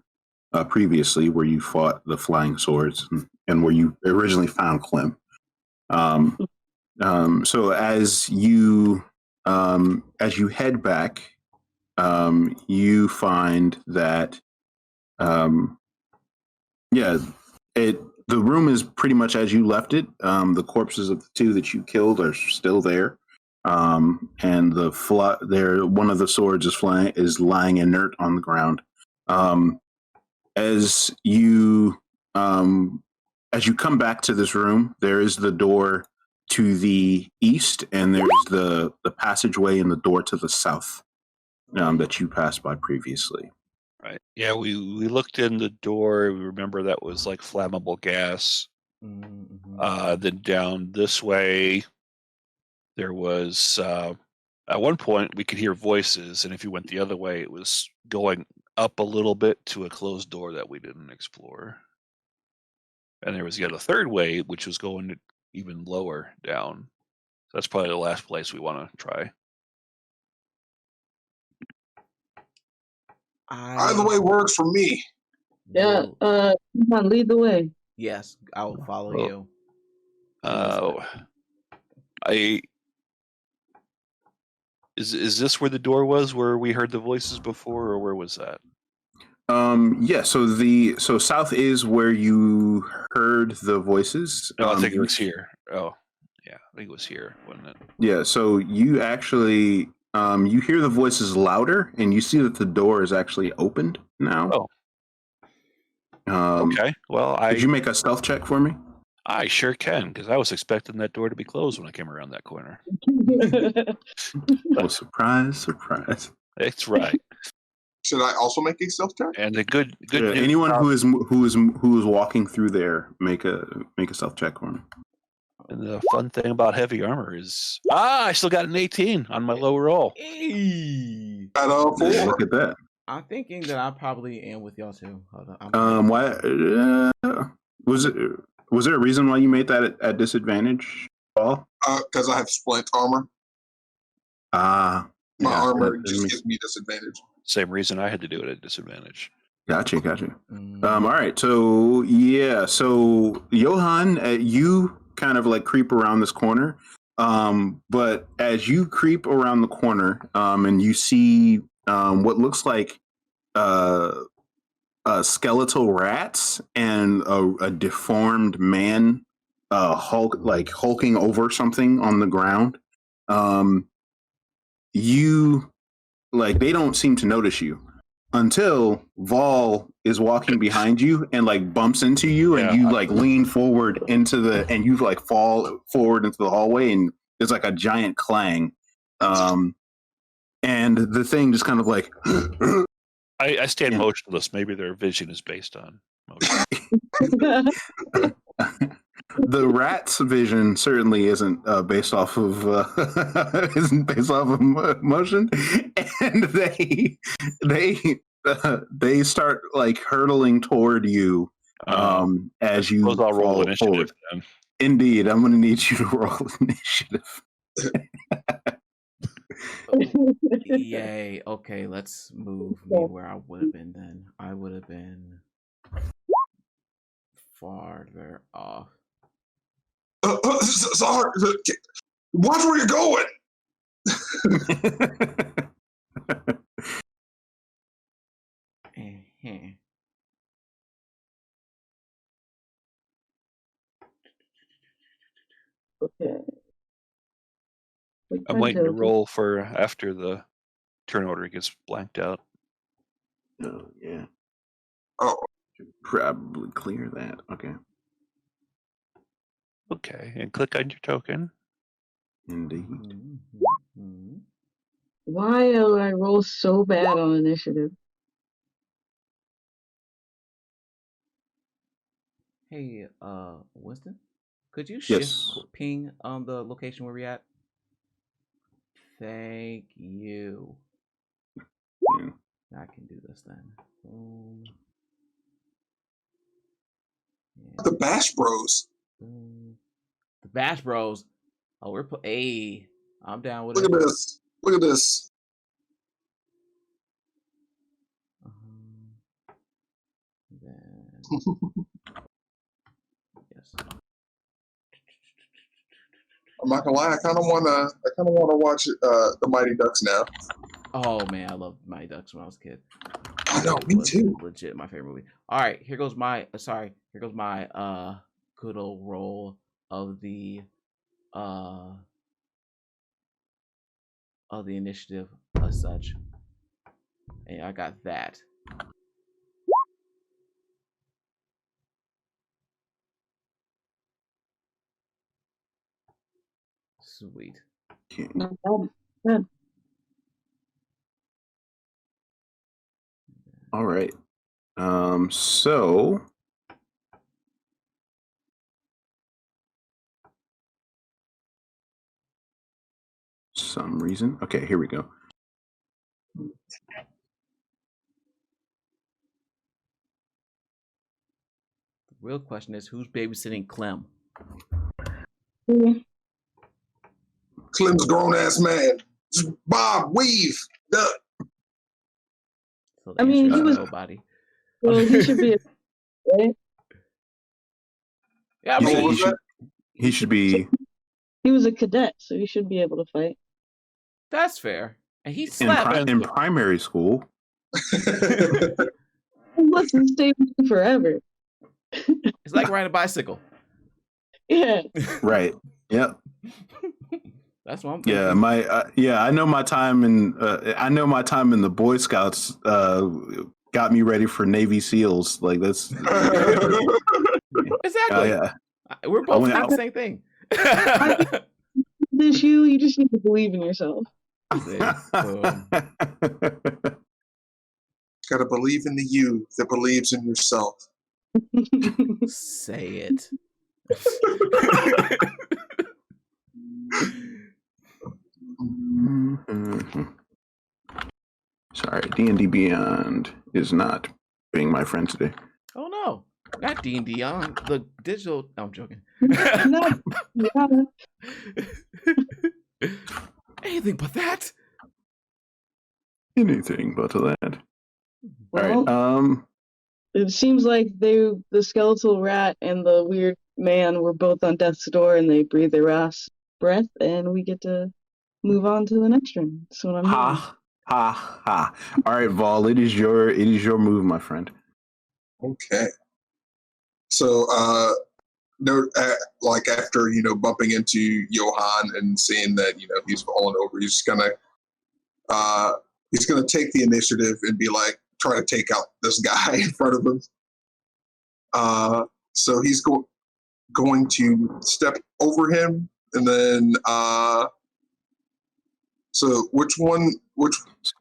previously, where you fought the flying swords and where you originally found Clem. So as you head back, you find that the room is pretty much as you left it. The corpses of the two that you killed are still there, and one of the swords is lying inert on the ground. As you come back to this room, there is the door to the east, and there's the passageway and the door to the south that you passed by previously. Right. Yeah, we looked in the door. We remember that was like flammable gas. Then down this way, there was at one point we could hear voices, and if you went the other way, it was going up a little bit to a closed door that we didn't explore. And there was yet a third way, which was going even lower down. So that's probably the last place we want to try. Either way works for me. Yeah, come on, lead the way. Yes, I will follow you. Is this where the door was, where we heard the voices before, or where was that? Yeah. So south is where you heard the voices. No, I think it was here. Oh, yeah, I think it was here, wasn't it? Yeah. So you actually you hear the voices louder, and you see that the door is actually opened now. Oh. Okay. Well, could you make a stealth check for me? I sure can, because I was expecting that door to be closed when I came around that corner. Oh, surprise! That's right. Should I also make a stealth check? And the good anyone who is walking through there, make a stealth check for me. And the fun thing about heavy armor is I still got an 18 on my low roll. Hey. Look at that. I'm thinking that I probably am with y'all too. Hold on. Why was there a reason why you made that at disadvantage, Paul? Because I have splint armor. My armor just gives me disadvantage. Same reason I had to do it at disadvantage. Gotcha. All right. So yeah. So Johan, you kind of like creep around this corner. But as you creep around the corner, and you see what looks like skeletal rats and a deformed man hulking over something on the ground, you they don't seem to notice you. until Vol is walking behind you and like bumps into you, and you like lean forward and you like fall forward into the hallway, and there's like a giant clang. And the thing just kind of like I stand motionless. Maybe their vision is based on motion. The rat's vision certainly isn't based off of motion, and they start like hurtling toward you as you I'll roll fall initiative forward. then. Indeed, I'm going to need you to roll initiative. Yay. Okay, let's move me where I would have been then. I would have been farther off. Sorry. Watch where you're going. Okay. I'm waiting to roll for after the turn order gets blanked out. Oh, yeah. Oh. Should probably clear that. Okay. Okay, and click on your token. Indeed. Why do I roll so bad on initiative? Hey, Winston, could you shift Yes. ping on the location where we're at? Thank you. Yeah. I can do this then. Boom. The Bash Bros. Boom. The Bash Bros. Oh, we're hey, I'm down with Look it. at this. Look at this. Then, yes. I'm not gonna lie. I kind of wanna watch the Mighty Ducks now. Oh man, I loved Mighty Ducks when I was a kid. I know, It me was too. Legit, my favorite movie. All right, here goes my good old roll of the initiative as such, and I got that. Sweet. Okay. Not bad. Good. All right. So some reason. Okay, here we go. The real question is, who's babysitting Clem? Clem's grown ass man. Just Bob, weave. Duh. So I mean, answer he is was- nobody. Well, he should be. Right? Yeah, You I said mean, he should be He was a cadet, so he should be able to fight. that's fair. And he in, slept. in primary school. Listen, stay with him forever. It's like riding a bicycle. Yeah. Right. Yep. That's what I'm thinking. Yeah. I know my time in the Boy Scouts got me ready for Navy SEALs. Like that's Exactly. yeah. We're both went thinking out- the same thing. This you just need to believe in yourself. Boom. Gotta believe in the you that believes in yourself. Say it. Sorry, D&D Beyond is not being my friend today. Oh no, not D&D on the digital. No, I'm joking. No, yeah. Anything but that. Anything but that. Well, All right. it seems like the skeletal rat and the weird man were both on death's door, and they breathe their last breath, and we get to move on to the next room. That's what I'm hearing. Ha ha ha. All right, Vol, it is your move, my friend. Okay. So, like after bumping into Johan and seeing that he's falling over, he's gonna take the initiative and be like, try to take out this guy in front of him. So he's going to step over him, and then so which one?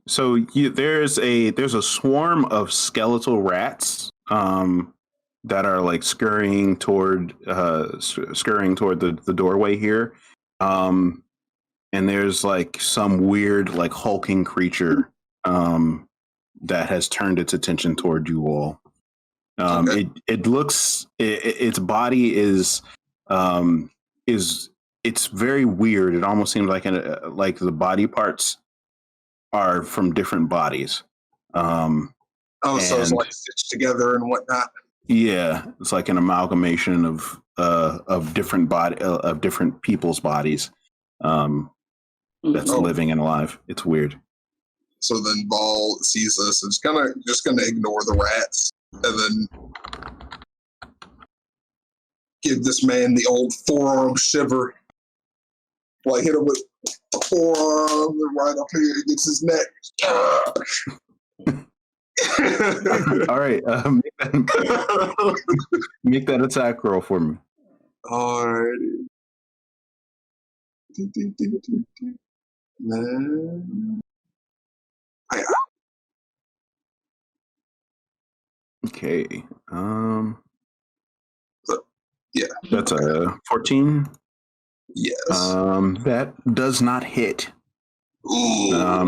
So there's a swarm of skeletal rats that are like scurrying toward the doorway here, and there's like some weird like hulking creature that has turned its attention toward you all. Okay. It looks its body is it's very weird. It almost seems like like the body parts are from different bodies. So it's like stitched together and whatnot. Yeah, it's like an amalgamation of different people's bodies that's living and alive. It's weird. So then Ball sees this and is just gonna ignore the rats and then give this man the old forearm shiver. Like hit him with a forearm right up here against his neck. All right, make that attack roll for me. Alrighty. Okay. Yeah. That's a 14. Yes. That does not hit. Ooh.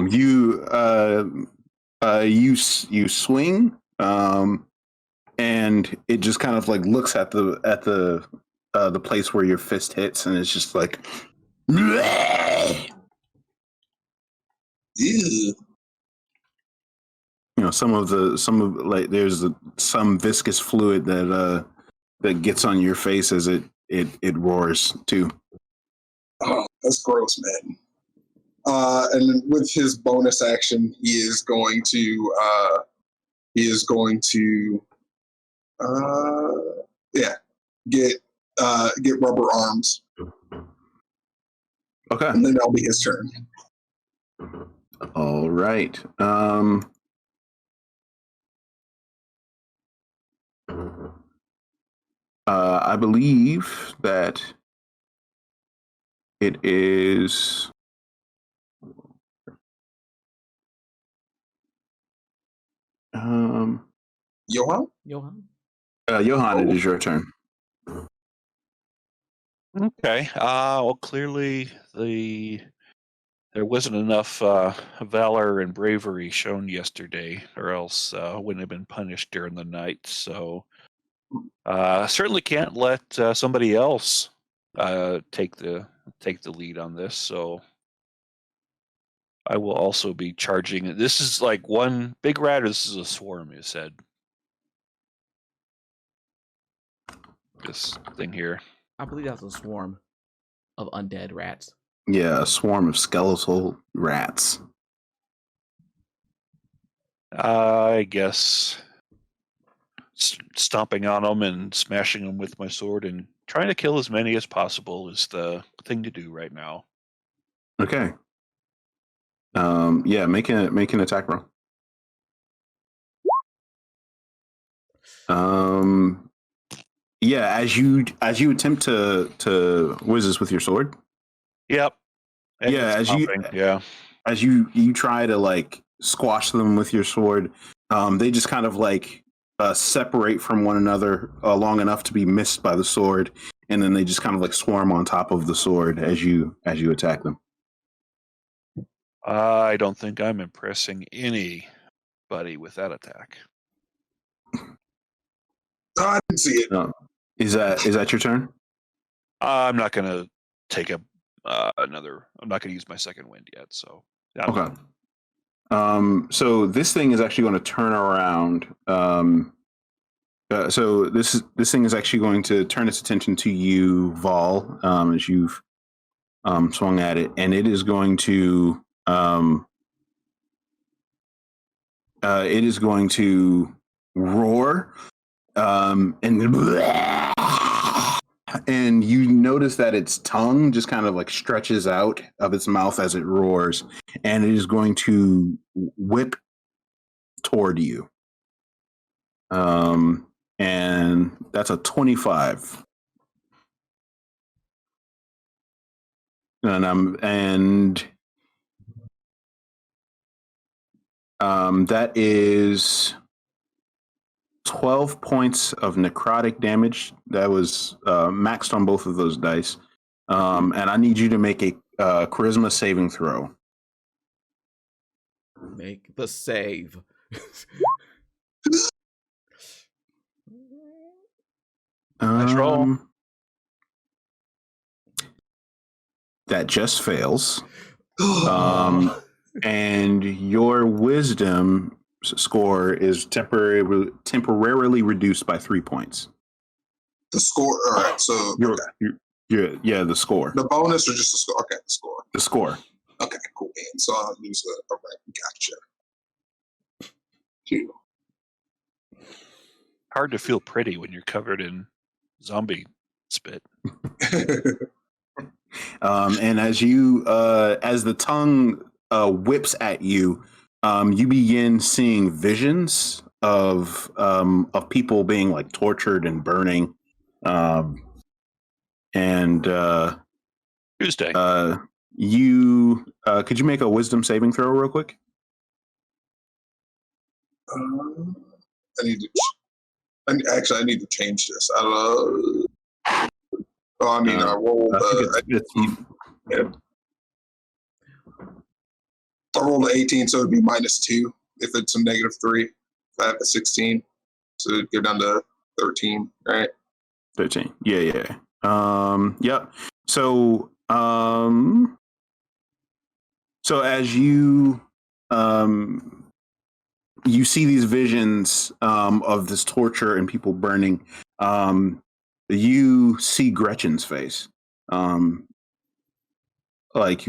You swing, and it just kind of like looks at the place where your fist hits, and it's just like, Ew. some of like there's some viscous fluid that gets on your face as it roars too. Oh, that's gross, man. And then with his bonus action, he is going to get rubber arms. Okay. And then that'll be his turn. All right. I believe that it is. Johan? Johan? Johan, it is your turn. Okay. Well, clearly there wasn't enough valor and bravery shown yesterday, or else I wouldn't have been punished during the night. So certainly can't let somebody else take the lead on this. So I will also be charging. This is like one big rat, or this is a swarm, you said? This thing here. I believe that's a swarm of undead rats. Yeah, a swarm of skeletal rats. I guess stomping on them and smashing them with my sword and trying to kill as many as possible is the thing to do right now. Okay. Yeah, make an attack roll. Yeah, as you attempt to what is this with your sword? Yep. And Yeah, as you try to like squash them with your sword, they just kind of like separate from one another long enough to be missed by the sword, and then they just kind of like swarm on top of the sword as you attack them. I don't think I'm impressing anybody with that attack. I didn't see it. Is that your turn? I'm not going to take another. I'm not going to use my second wind yet. So okay. So this thing is actually going to turn around. So this thing is actually going to turn its attention to you, Vol, as you've swung at it, and it is going to roar, and you notice that its tongue just kind of like stretches out of its mouth as it roars, and it is going to whip toward you. And that's a 25. That is 12 points of necrotic damage. That was maxed on both of those dice. And I need you to make a charisma saving throw. Make the save. Nice roll. That just fails. And your wisdom score is temporarily reduced by 3 points. The score. All right. So the score. The bonus or just the score? Okay, the score. The score. Okay, cool. And so I'll use a rank. Gotcha. 2. Hard to feel pretty when you're covered in zombie spit. And as the tongue whips at you, you begin seeing visions of people being like tortured and burning. Tuesday. Could you make a wisdom saving throw real quick? I need to change this. I rolled. I rolled an 18, so it'd be -2 if it's a -3. If I have a 16, so it'd go down to 13, right? 13. Yeah. Yep. So as you you see these visions of this torture and people burning, you see Gretchen's face. Like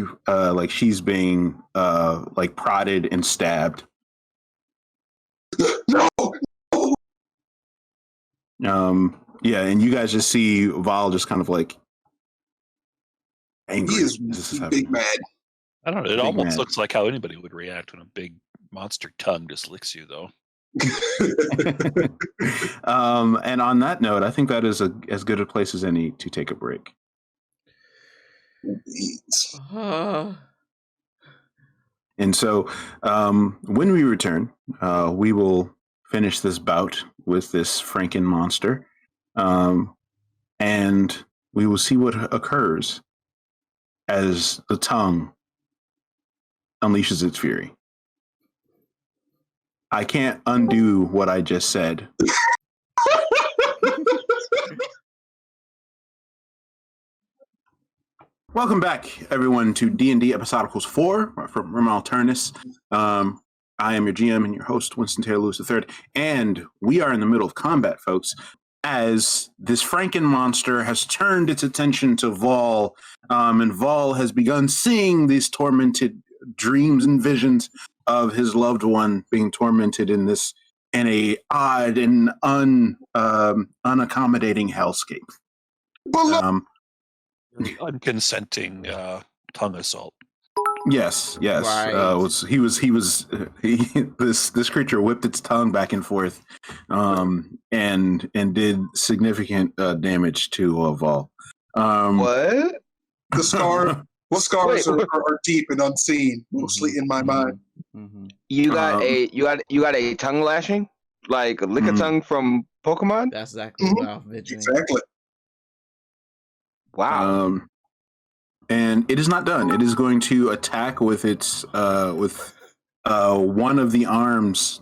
she's being like prodded and stabbed. No. Yeah, and you guys just see Val just kind of like angry. He is big mad. I don't know. It almost looks like how anybody would react when a big monster tongue just licks you, though. And on that note, I think that is as good a place as any to take a break. And so when we return, we will finish this bout with this Franken monster, and we will see what occurs as the tongue unleashes its fury. I can't undo what I just said. Welcome back, everyone, to D&D Episodicals 4 from Realm Alternus. I am your GM and your host, Winston Taylor Lewis III, and we are in the middle of combat, folks, as this Franken monster has turned its attention to Vol, and Vol has begun seeing these tormented dreams and visions of his loved one being tormented in a odd and unaccommodating hellscape. Unconsenting tongue assault. Yes. Right. This creature whipped its tongue back and forth, and did significant damage to Vol. What? The scar. What scars are deep and unseen, mostly in my mind. Mm-hmm. You got a tongue lashing, like a lick a tongue from Pokemon. That's exactly what I'm envisioning. Exactly. Wow. And it is not done. It is going to attack with its one of the arms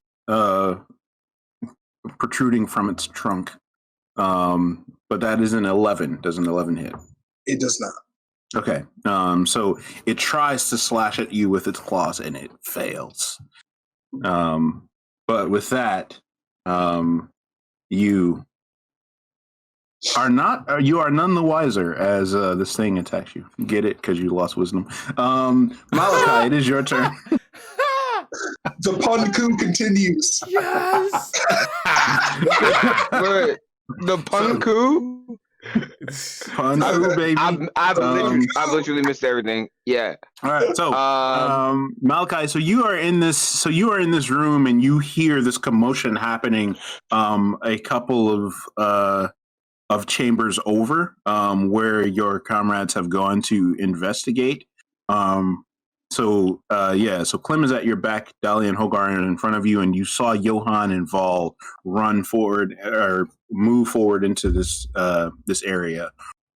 protruding from its trunk. But that is an 11. Does an 11 hit? It does not. Okay. So it tries to slash at you with its claws and it fails. But with that, you are none the wiser as this thing attacks you. Get it? Because you lost wisdom. Malachi, it is your turn. The pun coup continues. Yes. Wait, the pun coup? Pun through, baby. I've literally missed everything. Yeah. All right, so Malachi, so you are in this. So you are in this room, and you hear this commotion happening. A couple of chambers over, where your comrades have gone to investigate. So Clem is at your back, Dalia and Hogar are in front of you, and you saw Johan and Vol run forward or move forward into this area.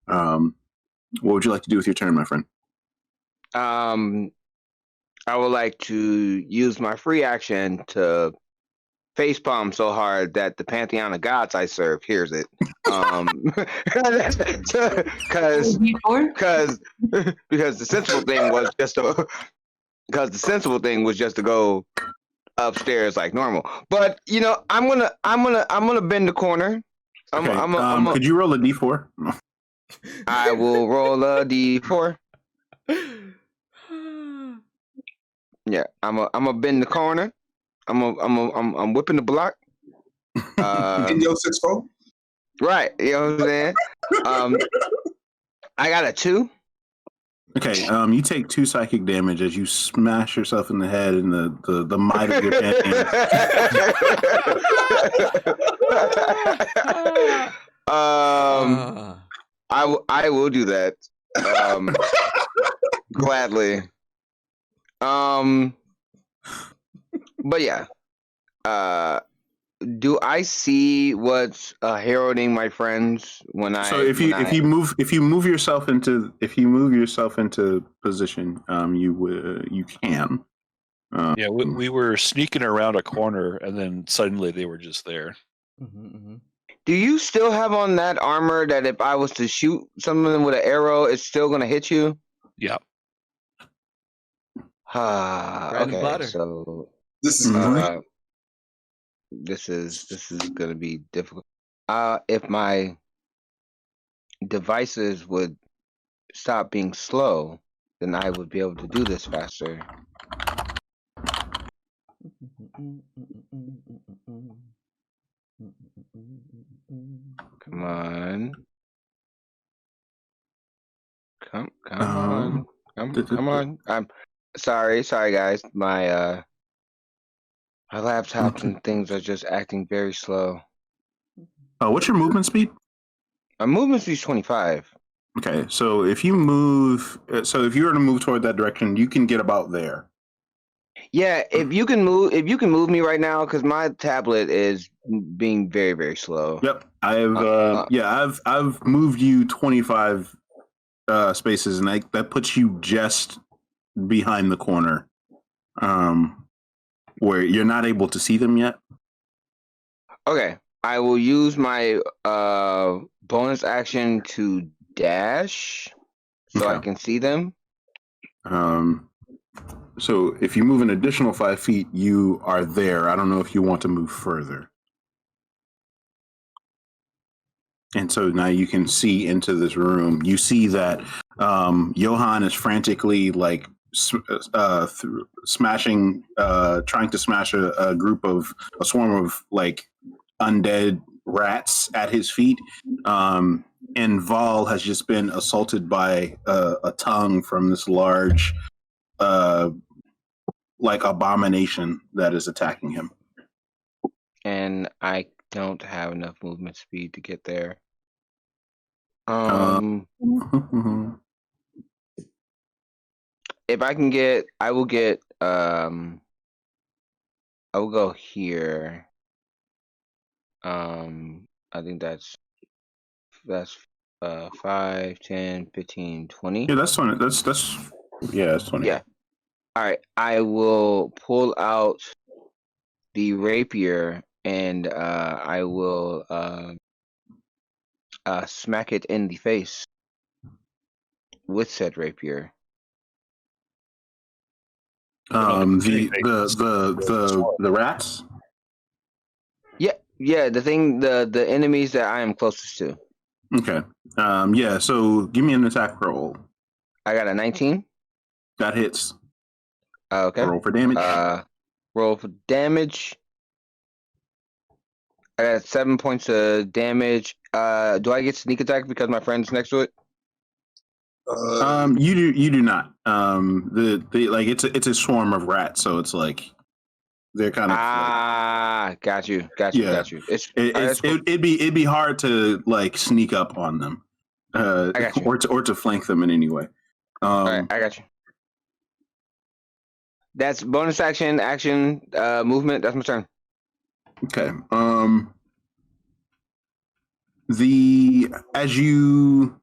What would you like to do with your turn, my friend? I would like to use my free action to facepalm so hard that the pantheon of gods I serve hears it. Because the sensible thing was just to go upstairs like normal. But I'm gonna bend the corner. Could you roll a d4? I will roll a d4. Yeah, I'm a bend the corner. I'm whipping the block. In your 6-4? Right, you know what I'm saying? I got a 2. Okay, you take 2 psychic damage as you smash yourself in the head in the might of your pantheon. I will do that. Gladly. But yeah. Do I see what's heralding my friends when I? So if you move yourself into position, you can. Yeah, we were sneaking around a corner, and then suddenly they were just there. Do you still have on that armor that if I was to shoot something with an arrow, it's still gonna hit you? Yeah. Okay, so This is great. this is gonna be difficult. If my devices would stop being slow, then I would be able to do this faster. Come on. Come on. I'm sorry guys. My laptops and things are just acting very slow. What's your movement speed? My movement speed is 25. Okay, so if you were to move toward that direction, you can get about there. Yeah, if you can move me right now, because my tablet is being very, very slow. Yep, I've moved you 25 spaces, and that puts you just behind the corner, where you're not able to see them yet. Okay, I will use my bonus action to dash, so I can see them. So if you move an additional 5 feet, you are there. I don't know if you want to move further. And so now you can see into this room. You see that Johan is frantically smashing, trying to smash a swarm of undead rats at his feet. And Vol has just been assaulted by a tongue from this large abomination that is attacking him. And I don't have enough movement speed to get there. If I can get, I will go here. I think that's 5, 10, 15, 20. Yeah, that's 20. That's 20. Yeah. All right. I will pull out the rapier and I will smack it in the face with said rapier. The rats. Yeah. The enemies that I am closest to. Okay. So give me an attack roll. I got a 19. That hits. Okay. Roll for damage. I got 7 points of damage. Do I get sneak attack because my friend's next to it? You do not. The like it's a swarm of rats, so it's like they're kind of got you. Yeah. It's cool. it'd be hard to like sneak up on them, I got you. or to flank them in any way. All right, I got you. That's bonus action, movement. That's my turn. Okay. As you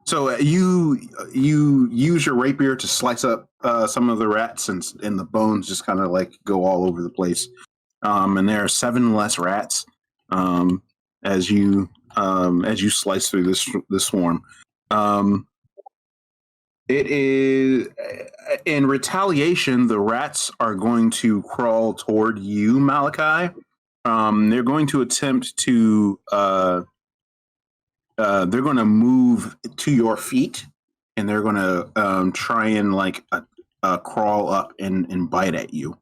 so you use your rapier to slice up some of the rats, and the bones just kind of like go all over the place. And there are 7 less rats as you slice through this swarm. It is in retaliation. The rats are going to crawl toward you, Malachi. They're going to attempt to. They're going to move to your feet, and they're going to try and like crawl up and bite at you.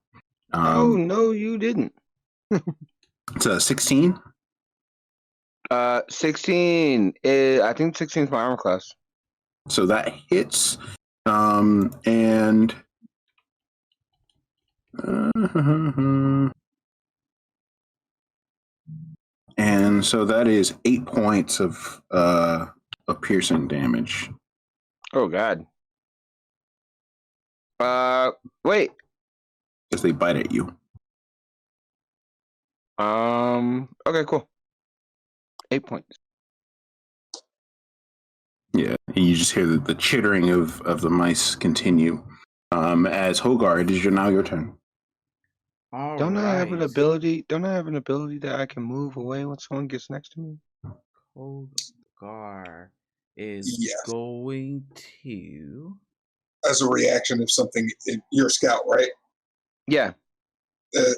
Oh no, you didn't. It's a 16. 16. I think 16 is my armor class. So that hits, and and so that is 8 points of piercing damage. Oh God. Wait. As they bite at you. Okay, cool. 8 points. Yeah, and you just hear the chittering of the mice continue. As Hogar, it is now your turn. Don't I have an ability that I can move away when someone gets next to me? Hogar is going to. As a reaction, if something, you're a scout, right? Yeah.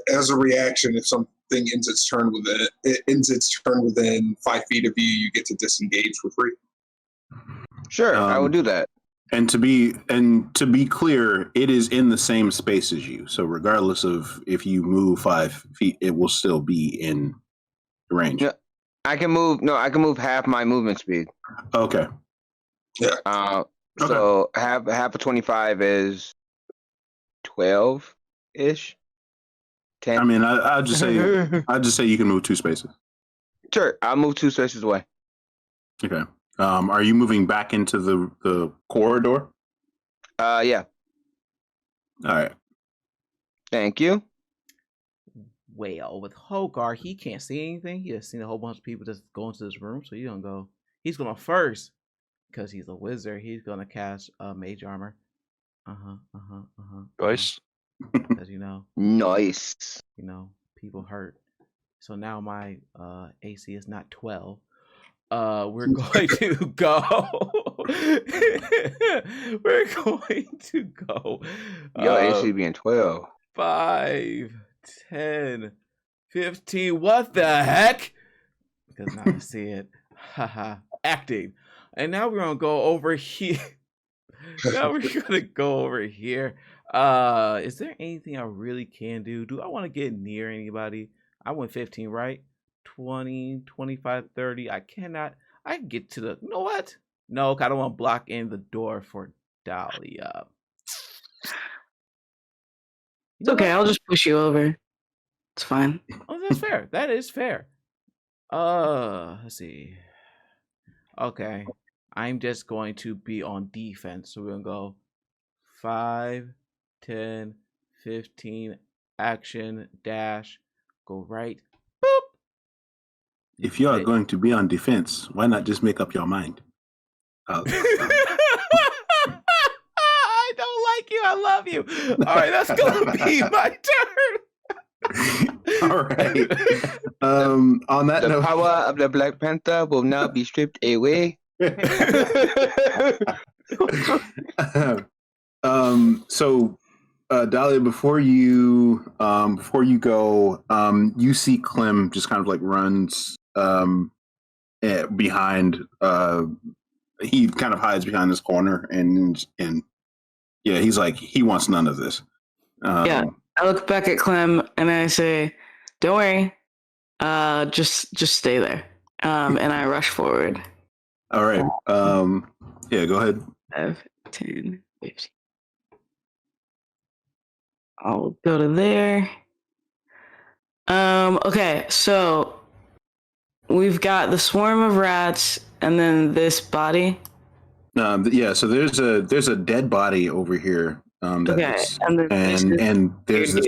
As a reaction, if something ends its turn within 5 feet of you, you get to disengage for free. Sure, I will do that. And to be clear, it is in the same space as you. So regardless of if you move 5 feet, it will still be in range. No, I can move. No, I can move half my movement speed. Okay. Yeah. So half of 25 is 12-ish. 10. I mean, I'll just say you can move 2 spaces. Sure, I'll move 2 spaces away. Okay. Are you moving back into the corridor? Yeah. All right. Thank you. Well, with Hogar, he can't see anything. He has seen a whole bunch of people just go into this room, so you don't go. He's gonna first, because he's a wizard. He's gonna cast mage armor. Nice. As you know. Nice. You know, people hurt. So now my AC is not 12. We're going to go. We're going to go. Your AC being 12. 5, 10, 15. What the heck? Because now I see it. Haha. Acting. And now we're gonna go over here. Is there anything I really can do? Do I want to get near anybody? I went 15, right? 20, 25, 30. I can get to the. You know what? No, I don't want to block in the door for Dalia. It's okay. I'll just push you over. It's fine. Oh, that's fair. That is fair. Let's see. Okay. I'm just going to be on defense. So we're going to go 5, 10, 15, action, dash, go right. Boop. If you are going to be on defense, why not just make up your mind? I don't like you. I love you. All right, that's going to be my turn. All right. On that The note, power of the Black Panther will now be stripped away. So Dalia, before you go, you see Clem just kind of like runs behind. He kind of hides behind this corner, and yeah, he's like, he wants none of this. Yeah, I look back at Clem and I say, "Don't worry, Just stay there. And I rush forward. All right. Yeah, go ahead. 5, 10, 15. I'll go to there. Okay, so we've got the swarm of rats and then this body. Yeah, so there's a dead body over here. Okay, and there's this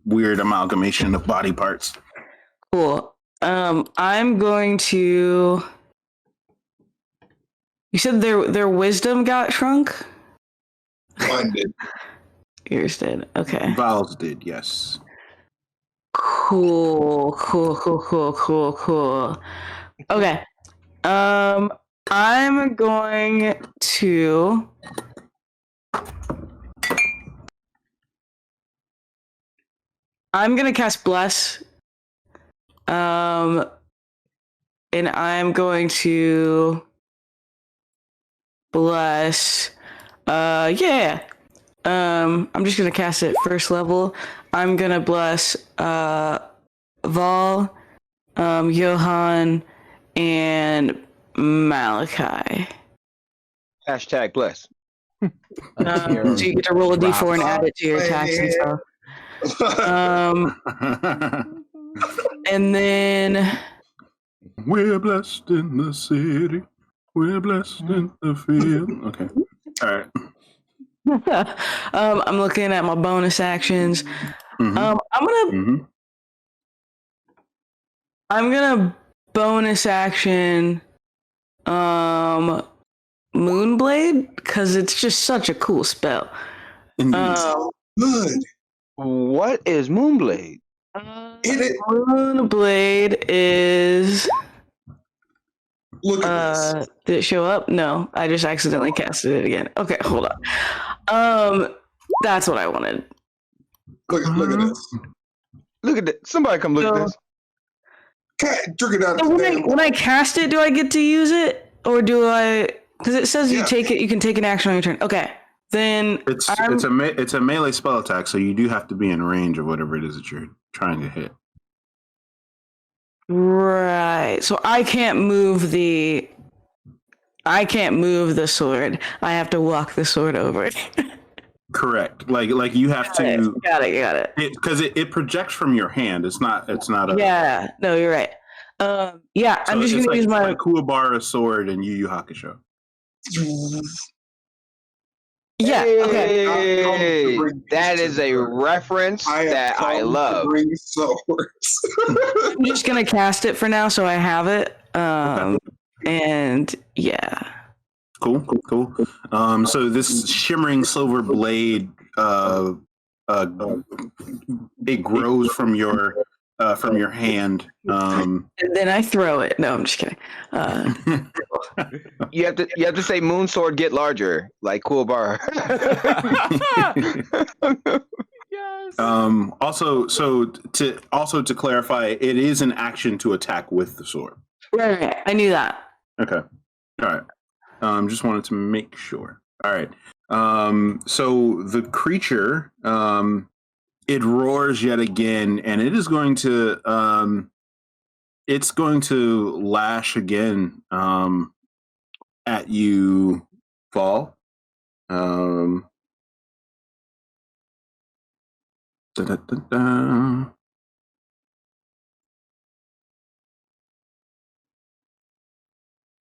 weird amalgamation of body parts. Cool. I'm going to. You said their wisdom got shrunk? Mine did. Yours did. Okay. Val's did, yes. Cool. Okay. I'm going to. I'm gonna cast Bless. And I'm going to bless. Yeah. I'm just gonna cast it first level. I'm gonna bless Val, Johan, and Malachi. Hashtag bless. So you get to roll a d4 and add it to your attacks and stuff. And then we're blessed in the city. We're blessed in the field. Okay. All right. I'm looking at my bonus actions. Mm-hmm. I'm gonna bonus action Moonblade because it's just such a cool spell. Good. What is Moonblade? Moonblade is. Look at this. Did it show up? No, I just accidentally casted it again. Okay, hold on. That's what I wanted. Look at this. Look at that. Somebody come look at this. Cat, drink it out. When I cast it, do I get to use it, or do I? Because it says you take it. You can take an action on your turn. Okay, then it's a melee spell attack, so you do have to be in range of whatever it is that you're trying to hit. Right. So I can't move the sword. I have to walk the sword over it. Correct. Like you have to. Got it. Because it projects from your hand. It's not a. Yeah. No, you're right. Yeah. So I'm just gonna use my like Kuwabara sword and Yu Yu Hakusho. Yeah. Okay. Hey, that is a reference that I love. Bring swords. I'm just gonna cast it for now, so I have it. And yeah. Cool. So this shimmering silver blade, it grows from your hand. And then I throw it. No, I'm just kidding. You have to say moon sword get larger, like Kuwabara. Yes. Also to clarify, it is an action to attack with the sword. Right. I knew that. Okay. All right. Just wanted to make sure. All right. So the creature, it roars yet again, and it is going to, lash again, at you, Fall.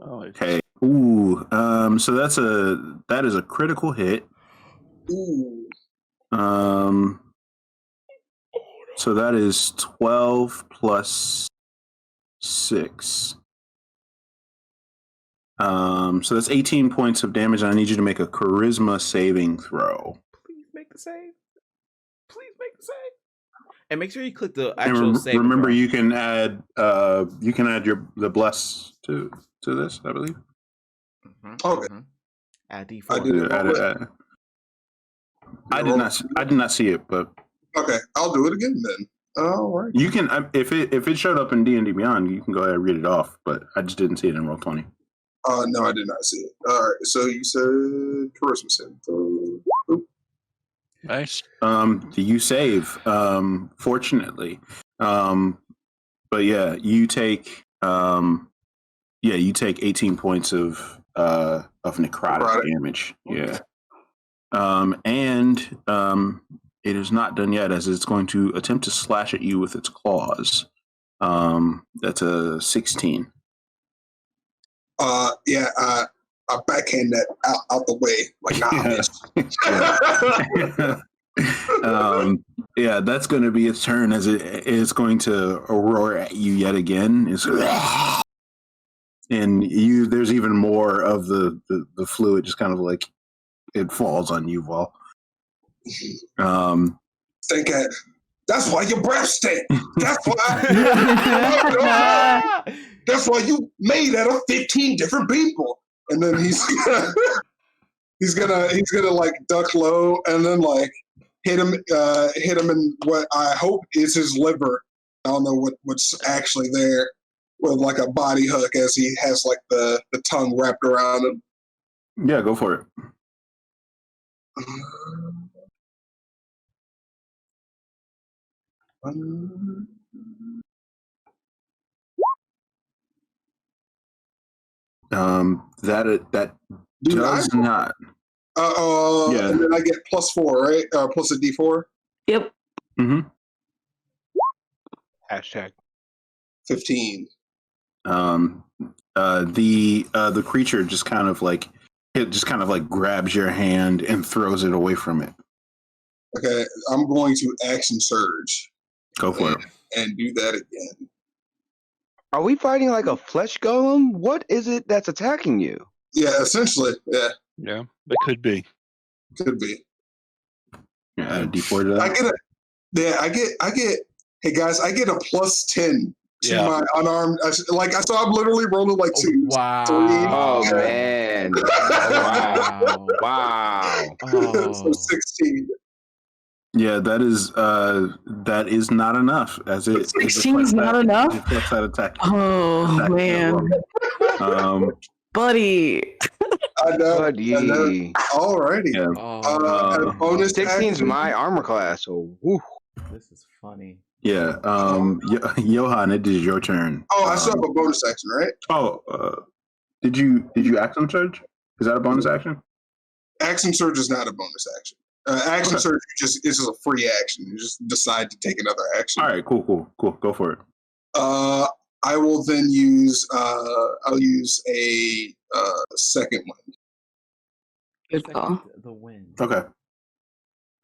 Okay. Ooh. So that is a critical hit. Ooh. So that is 12 plus 6. So that's 18 points of damage. And I need you to make a charisma saving throw. Please make the save. And make sure you click the actual save. Remember, you can add the bless to this, I believe. Okay. Add D4. I did not see it, but okay, I'll do it again then. All right. You can if it showed up in D&D Beyond, you can go ahead and read it off. But I just didn't see it in Roll20. No, I did not see it. All right, so you said charisma saving throw. Nice. You save. Fortunately, but yeah, you take 18 points of necrotic damage. Okay. Yeah. And it is not done yet, as it's going to attempt to slash at you with its claws. That's a 16. I backhand that out the way, like nah. Yeah, that's going to be its turn, as it is going to roar at you yet again. And there's even more of the fluid, just kind of like it falls on you, Val. Think that's why your breath stink. That's why. That's why you made out of 15 different people. And then he's gonna like duck low and then like hit him in what I hope is his liver. I don't know what's actually there, with like a body hook, as he has like the tongue wrapped around him. Yeah, go for it. That does not. Yeah. And then I get +4, right? Plus a D4. Yep. Mm-hmm. Hashtag 15. The creature just kind of like grabs your hand and throws it away from it. Okay, I'm going to action surge. Go for it. And do that again. Are we fighting like a flesh golem? What is it that's attacking you? Yeah, essentially. Yeah. Yeah, it could be. Could be. Yeah, add a D4 to that. I get. Hey guys, I get a +10 to Yeah. my unarmed. I'm literally rolling like 2. Wow. 3. Oh Yeah. man! Wow! So 16. Yeah, that is not enough. As it 16 is not enough? It deflects that attack. Oh, attack man. Buddy. I know. Buddy. Alrighty. Yeah. And a bonus 16's action. my armor class, so woo. This is funny. Yeah. Johan, it is your turn. Oh, I still have a bonus action, right? Did you action surge? Is that a bonus action? Action surge is not a bonus action. Action surge is just a free action. You just decide to take another action. All right, cool. Go for it. I will then use. I'll use a second one, Good call. The wind. Okay.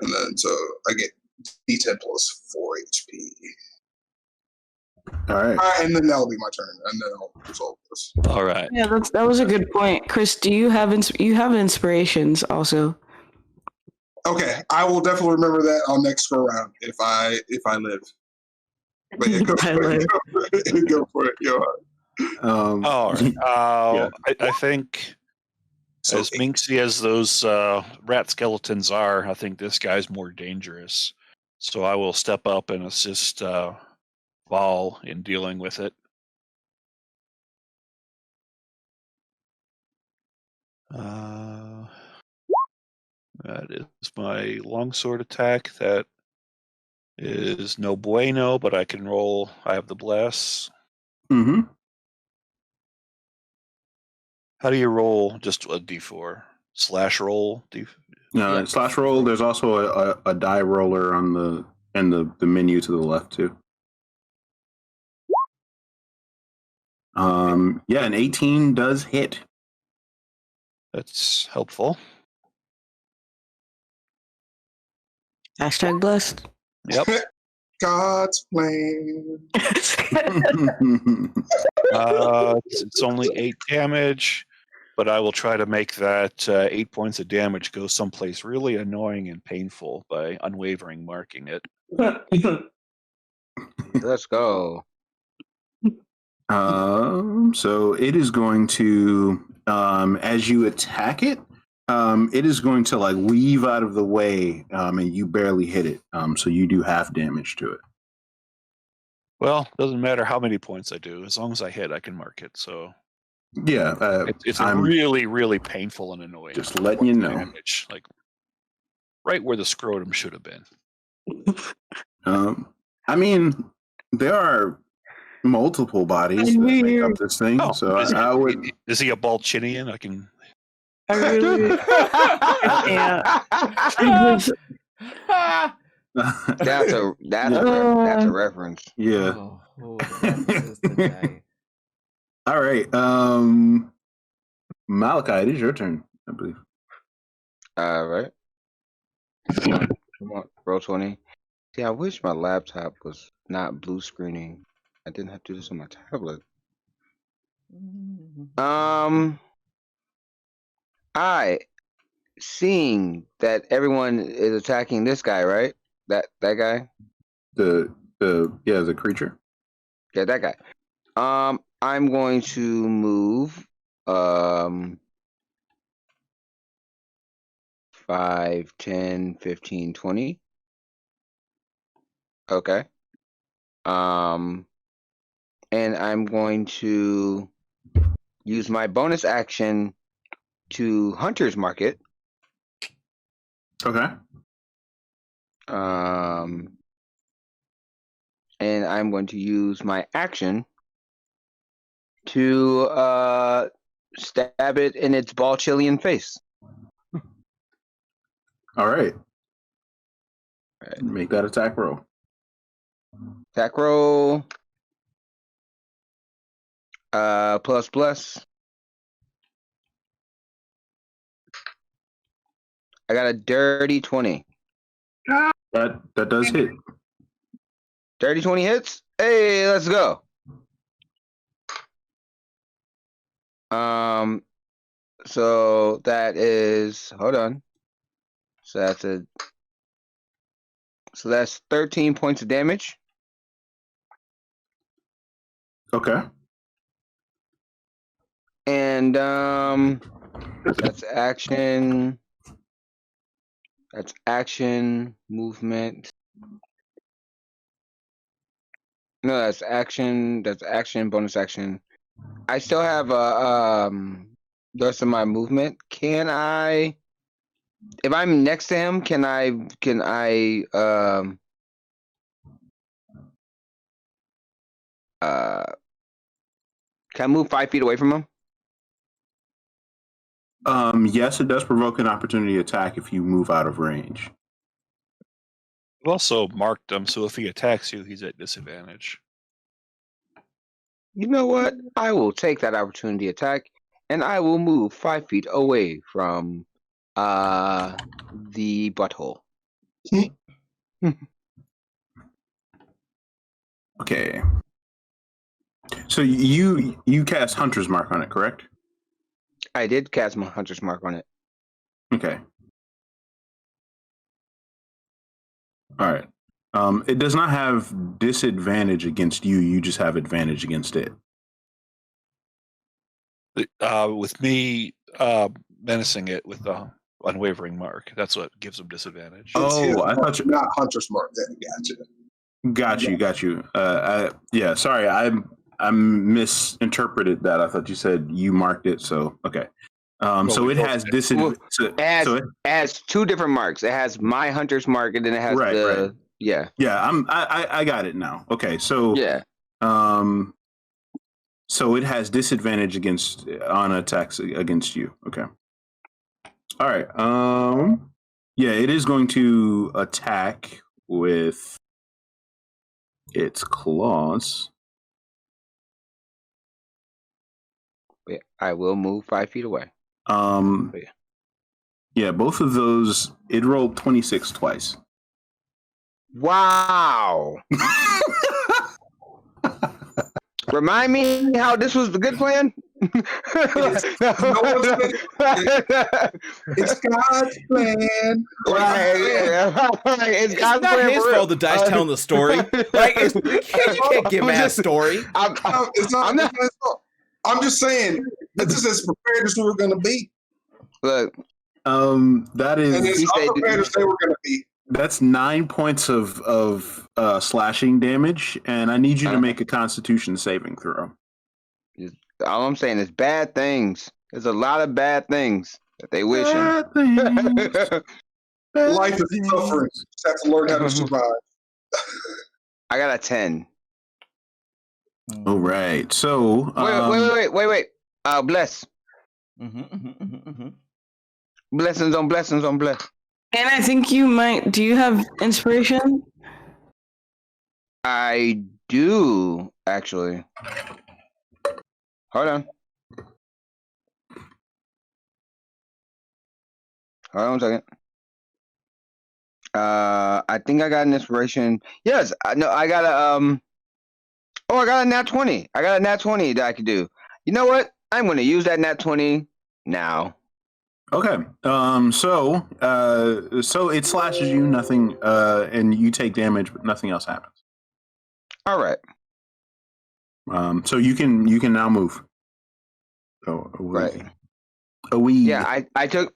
and then so I get D10 plus 4 HP. All right. And then that'll be my turn, and then I'll resolve this. All right. Yeah, that was a good point. Chris, do you have inspirations also? Okay, I will definitely remember that on next go round if I live. But yeah, go for it. Go for it, Johan. All right. Yeah. I think, So as minxy as those rat skeletons are, I think this guy's more dangerous. So I will step up and assist Val in dealing with it. That is my longsword attack. That is no bueno, but I can roll. I have the bless. Mm-hmm. How do you roll? Just a d4 slash roll. Slash roll. There's also a die roller on the menu to the left too. An 18 does hit. That's helpful. Hashtag blessed. Yep. God's plan. It's only 8 damage, but I will try to make that 8 points of damage go someplace really annoying and painful by unwavering marking it. Let's go. So it is going to, as you attack it, it is going to like weave out of the way, and you barely hit it. So you do half damage to it. Well, doesn't matter how many points I do, as long as I hit, I can mark it. So Yeah, it's really, really painful and annoying. just letting you know. Damage, like right where the scrotum should have been. I mean, there are multiple bodies that make up this thing. Oh, So is, I would. is he a Balchinian? I can. I really That's a reference. Yeah. Oh, the references today. All right. Malachi, it is your turn, I believe. All right. Come on, roll 20. See, I wish my laptop was not blue screening. I didn't have to do this on my tablet. I seeing that everyone is attacking this guy, right? That guy? The creature. Yeah, that guy. I'm going to move 5, 10, 15, 20. Okay. And I'm going to use my bonus action to Hunter's Mark it. Okay. And I'm going to use my action to stab it in its Balchilian face. All right. Right. Make that attack roll. Attack roll. Plus. I got a dirty 20. That does hit. Dirty 20 hits? Hey, let's go. So that is, hold on. So that's 13 points of damage. Okay. And that's action. That's action, movement. No, that's action, bonus action. I still have the rest of my movement. Can I, if I'm next to him, can I move 5 feet away from him? Yes, it does provoke an opportunity attack if you move out of range. It also marked him, so if he attacks you, he's at disadvantage. You know what? I will take that opportunity attack, and I will move 5 feet away from the butthole. Okay. So you cast Hunter's Mark on it, correct? I did cast my Hunter's Mark on it. Okay. All right. It does not have disadvantage against you. You just have advantage against it. With me menacing it with the unwavering mark, that's what gives him disadvantage. Oh, I thought you not Hunter's Mark. Then got you. Yeah, sorry, I misinterpreted that. I thought you said you marked it. So okay. So it has disadvantage. It has 2 different marks. It has my Hunter's Mark, and then it has right. Yeah. I got it now. Okay, so yeah. So it has disadvantage on attacks against you. Okay. All right. Yeah, it is going to attack with its claws. I will move 5 feet away. Yeah, both of those. It rolled 26 twice. Wow. Remind me how this was the good plan? It's God's plan. It's not his fault the dice telling the story. Like, you can't give a story. It's not his fault. I'm just saying, this is as prepared as we were going to be. Look, that is. And as unprepared as they were going to be. That's 9 points of slashing damage, and I need you to make a Constitution saving throw. All I'm saying is bad things. There's a lot of bad things that they wish. Bad things. Life is suffering. You just have to learn how to survive. I got a 10. All right. So Wait. Bless. Blessings on blessings on bless. And I think you might. Do you have inspiration? I do actually. Hold on. Hold on a second. I think I got an inspiration. Yes, no, I got a Oh, I got a nat 20. I got a nat 20 that I could do. You know what? I'm going to use that nat 20 now. Okay. So it slashes you, nothing, and you take damage, but nothing else happens. All right. So you can now move. Oh, Right. A wee. Yeah, I took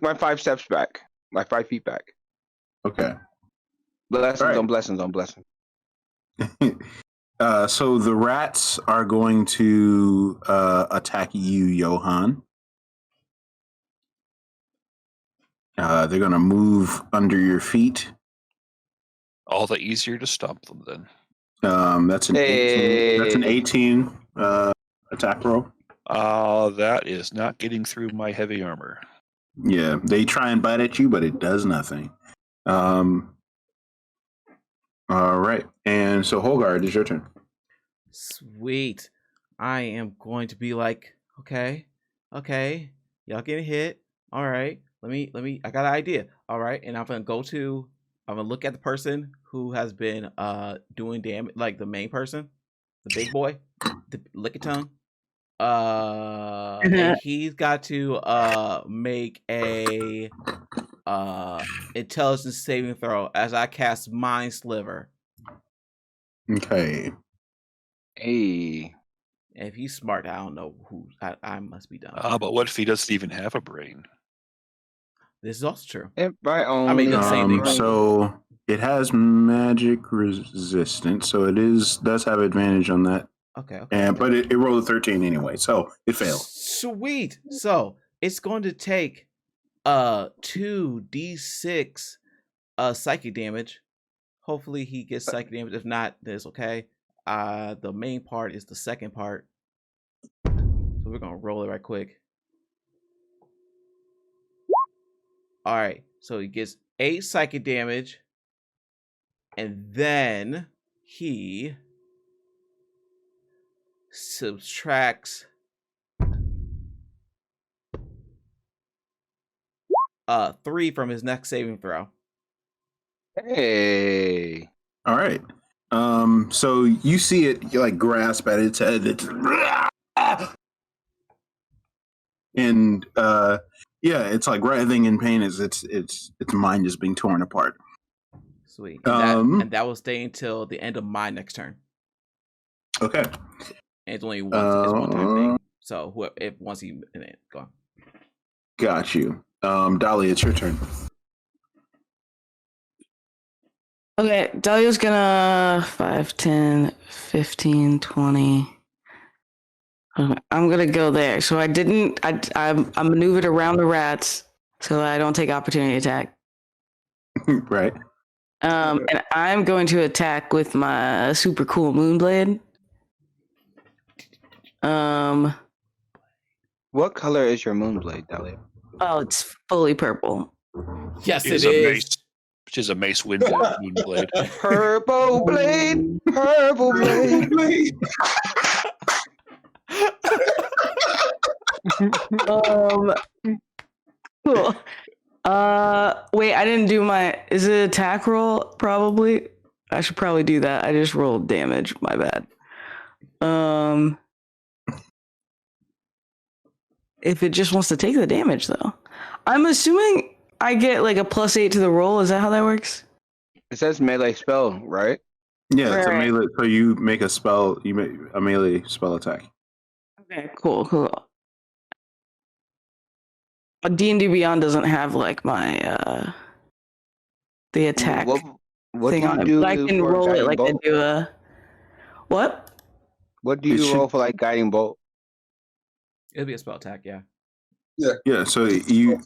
my 5 steps back. My 5 feet back. Okay. Blessings All right. on blessings on blessings. So the rats are going to attack you, Johan. They're going to move under your feet. All the easier to stop them then. That's an 18. That's an 18 attack roll. That is not getting through my heavy armor. Yeah, they try and bite at you, but it does nothing. All right, and so Holgar, it is your turn. Sweet. I am going to be like, okay, y'all getting hit. All right, let me. I got an idea. All right, and I'm gonna look at the person who has been doing damage, like the main person, the big boy, the licky tongue. And he's got to make a intelligence saving throw as I cast Mind Sliver. Okay. Hey. If he's smart, I don't know who. I must be dumb. But what if he doesn't even have a brain? This is also true. If I only I mean, the same thing. So it has magic resistance, so does have advantage on that. Okay. But it rolled a 13 anyway, so it failed. Sweet. So it's going to take 2d6 psychic damage. Hopefully he gets psychic damage. If not, then it's okay. The main part is the second part. So we're gonna roll it right quick. All right. So he gets 8 psychic damage, and then he subtracts 3 from his next saving throw. Hey. All right. So you see it, you like grasp at its head. And it's like writhing in pain as its mind is being torn apart. Sweet. And that will stay until the end of my next turn. Okay. And it's only it's one time thing. So once he in it, go on. Got you. Dalia, it's your turn. Okay, Dahlia's gonna 5, 10, 15, 20. I'm gonna go there. So I maneuvered around the rats so I don't take opportunity attack. Right. And I'm going to attack with my super cool Moonblade. What color is your Moonblade, Dalia? Oh, it's fully purple. Yes, It is. Which is a Mace Moonblade. Purple blade, purple blade. Cool. Wait, I didn't do my. Is it attack roll? Probably. I should probably do that. I just rolled damage. My bad. If it just wants to take the damage, though, I'm assuming I get like a +8 to the roll. Is that how that works? It says melee spell, right? Yeah, it's a Right. melee. So you make a spell. You make a melee spell attack. Okay, cool. D&D Beyond doesn't have like my the attack What thing do on you it. do? But I can for roll it guiding like bolt? I do a what? What do you roll for like guiding bolt? It'll be a spell attack, yeah. Yeah. So you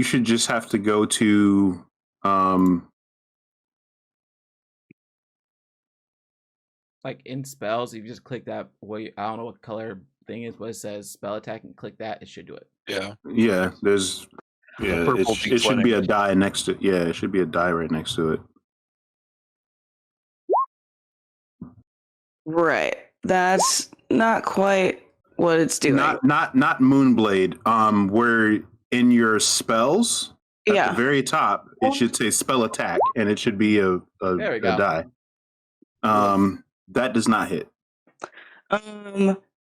should just have to go to like in spells, if you just click that I don't know what color thing is, but it says spell attack and click that, it should do it. Yeah. Yeah, there's purple it should be a D20. die next to it should be a die right next to it. Right. That's not quite what it's doing. Not Moonblade. Where in your spells at the very top it should say spell attack and it should be a There we go. die. That does not hit.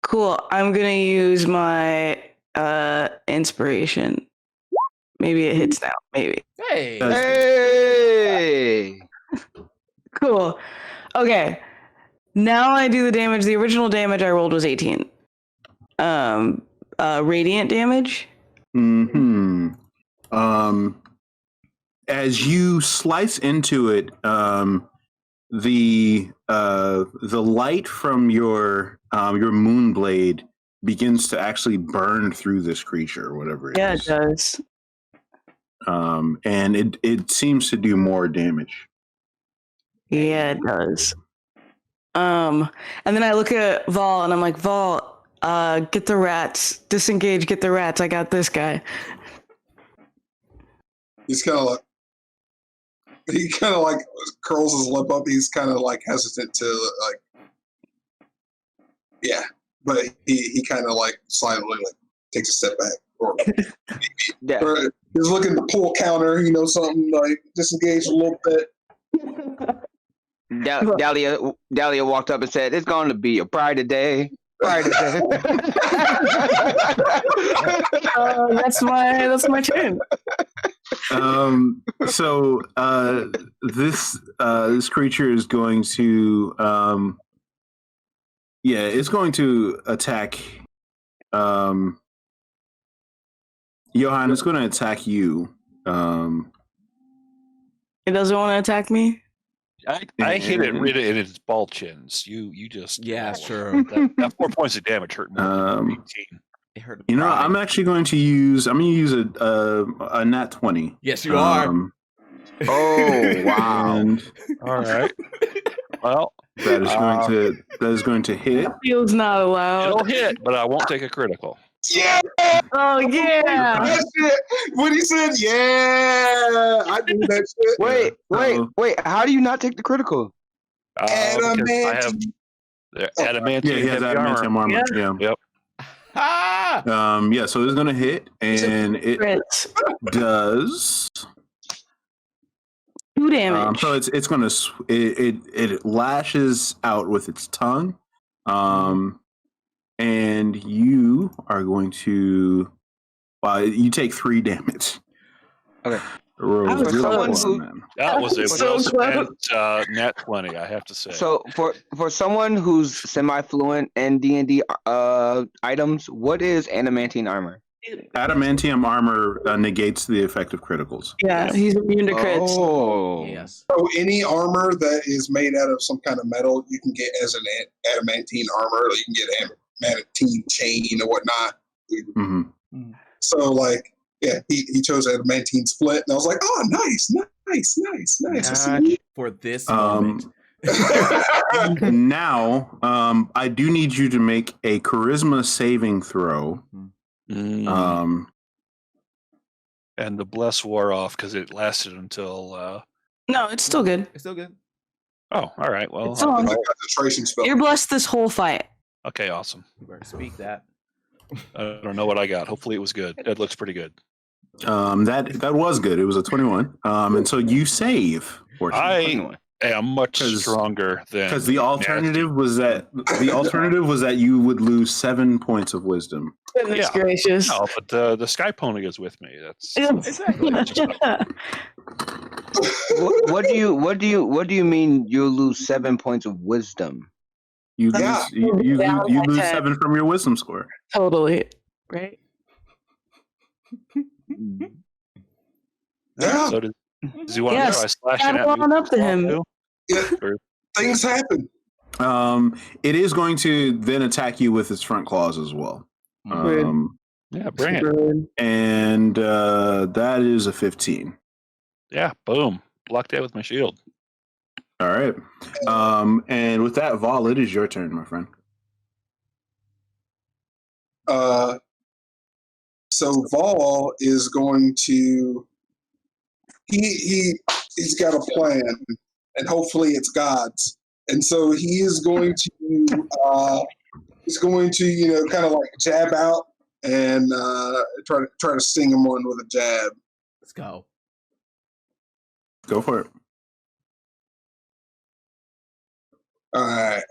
Cool. I'm gonna use my inspiration. Maybe it hits now. Maybe. Hey. Hey! Cool. Okay. Now I do the damage. The original damage I rolled was 18. Radiant damage. As you slice into it, the light from your moonblade begins to actually burn through this creature, whatever it is. Yeah, it does. And it seems to do more damage. Yeah, it does. And then I look at Vol and I'm like, Vol, get the rats. Disengage, get the rats. I got this guy. He's kind of like, curls his lip up. He's kind of like hesitant to like, yeah, but he kind of like silently like takes a step back or, or he's looking to pull counter, something like disengage a little bit. Dalia walked up and said, "It's going to be a pride today." That's my turn. So this creature is going to it's going to attack Johan. It's going to attack you. It doesn't want to attack me. I hit it right in its ball chins. You just sure. That 4 points of damage hurt more than 18. It hurt. I'm actually going to use. I'm going to use a nat 20. Yes, you are. Oh wow! And all right. Well, that is going to hit. Field's not allowed. It'll hit, but I won't take a critical. Yeah. Oh yeah. That shit. When he said, "Yeah," I do that shit. Wait! How do you not take the critical? Adamantine. Adamantine. Yeah, he has adamantium armor. Yeah. Yep. So it's gonna hit, and it does 2 damage. So it's gonna it lashes out with its tongue, and you are going to you take 3 damage. Okay. That was a so well-spent nat 20, I have to say. So for someone who's semi-fluent in D&D items, what is adamantine armor? Adamantium armor negates the effect of criticals. Yeah, he's immune to crits. Oh, Yes. So any armor that is made out of some kind of metal, you can get as an adamantine armor. Or you can get adamantine chain or whatnot. Mm-hmm. So like, yeah, he chose adamantine split, and I was like, oh, nice. For this moment. Now, I do need you to make a charisma saving throw. And the bless wore off because it lasted until. No, it's still good. It's still good. Oh, all right. Well, It's on. Concentration spell. You're blessed this whole fight. okay, awesome. You better speak that. I don't know what I got. Hopefully, it was good. That looks pretty good. That was good. It was a 21. And so you save. I am much stronger than because the alternative was that you would lose 7 points of wisdom. Goodness gracious. No, but the Sky Pony is with me. That's Exactly. what do you mean you'll lose 7 points of wisdom? You lose, Yeah. you Down by lose 10. 7 from your wisdom score. Totally. Right? Yeah. So does he want Yes, to try slashing Battle at me? on up to him. too? Yeah. Or- Things happen. It is going to then attack you with its front claws as well. Yeah, bring it. Rude. And that is a 15. Yeah, boom. Blocked that with my shield. All right. And with that, Vol, it is your turn, my friend. So Vol is going to he's got a plan, and hopefully it's God's. And so he is going to kind of like jab out and try to sting him on with a jab. Let's go. Go for it. All right.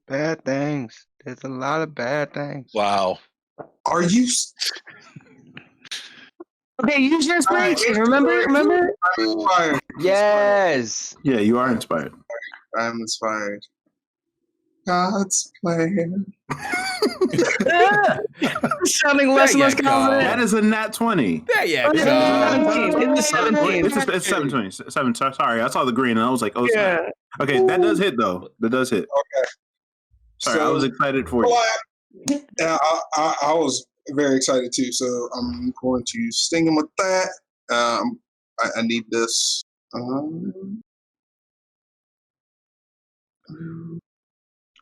Bad things. There's a lot of bad things. Wow. Are you? Okay, use your inspiration. Remember? I'm inspired. Yes. Yeah, you are inspired. I'm inspired. God's plan. Sounding less and less There you go. confident. That is a nat 20. There you Oh, go. yeah, 17. It's a 17. It's 720. 7. Sorry, I saw the green and I was like, oh, Yeah. snap. Okay, that does hit though. That does hit. Okay. Sorry, I was excited for you. Yeah, I was very excited too. So I'm going to sting him with that. I need this.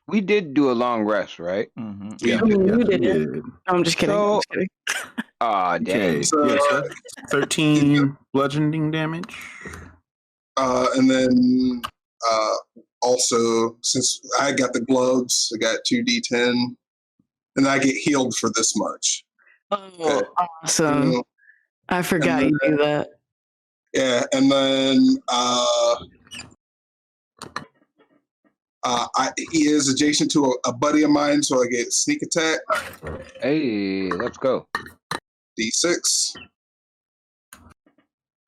We did do a long rest, right? Mm-hmm. Yeah, I mean, you yes, did we it. did. I'm just kidding. So- I'm just kidding. Aw, dang. Okay, So- yeah, so that's 13 bludgeoning damage. And then also, since I got the gloves, I got 2d10, and I get healed for this much. Oh, awesome. You know, I forgot you do that. yeah, and then he is adjacent to a buddy of mine, so I get sneak attack, Hey, let's go. d6.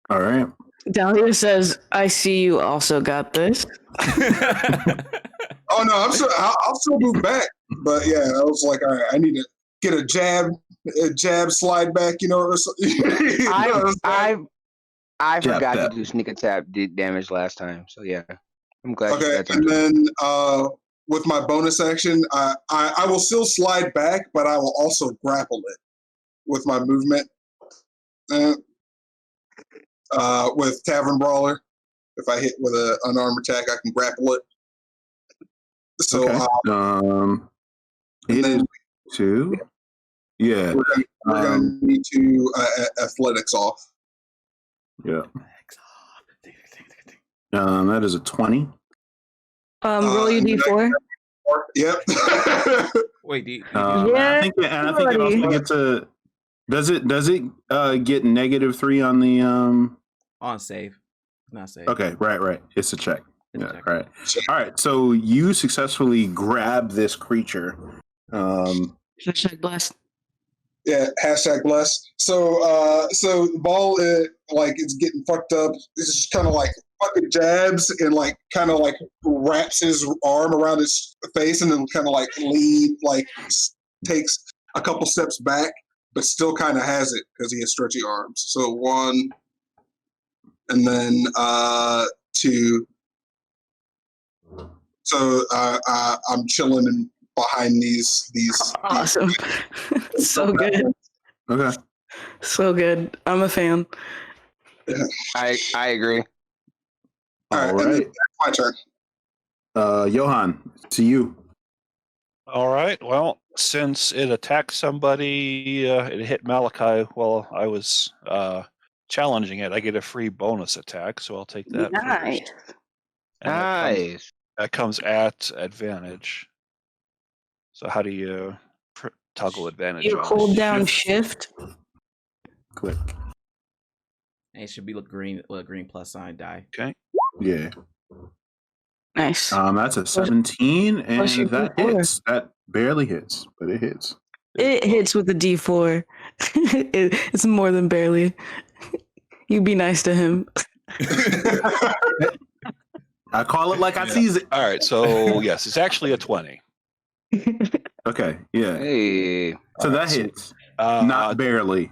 All right. Dalia says, I see you also got this. Oh no, I'll still move back, but yeah, I was like, all right, I need to get a jab slide back, or something. I Jab forgot that. to do sneak attack did damage last time, so yeah. I'm glad you Okay, got and that. then with my bonus action, I will still slide back, but I will also grapple it with my movement. With Tavern Brawler, if I hit with an unarmed attack, I can grapple it. So Okay. and then 2. Yeah. we're gonna need to athletics off. Yeah. That is a 20. Roll your d4. Yep. Wait, do you Yeah, I think it also gets a. Does it get -3 on the on save? Not save. Okay, right. It's a check. It's a Yeah, check. right. All right. So you successfully grab this creature. Hashtag blessed. Yeah, hashtag blessed. So the ball it's getting fucked up. It's just kind of like fucking jabs and like kind of like wraps his arm around his face and then kind of like takes a couple steps back, but still kind of has it because he has stretchy arms. So 1, and then 2. So I'm chilling and behind these. Awesome. So good. Okay. So good. I'm a fan. I agree. All right, All right. my turn. Johan, to you. All right. Well, since it attacked somebody, it hit Malachi while I was challenging it. I get a free bonus attack, so I'll take that Nice. first. And Nice. that comes at advantage. So how do you toggle advantage? You on hold down Shift. shift. Click. And it should be green with a green plus sign die. Okay. Yeah. Nice. That's a 17, plus your and that D4. hits. That barely hits, but it hits. It hits with the D4. It's more than barely. You be nice to him. I call it like I Yeah. sees it. All right. So yes, it's actually a 20. Okay. Yeah. Hey. So that hits. Uh, Not barely.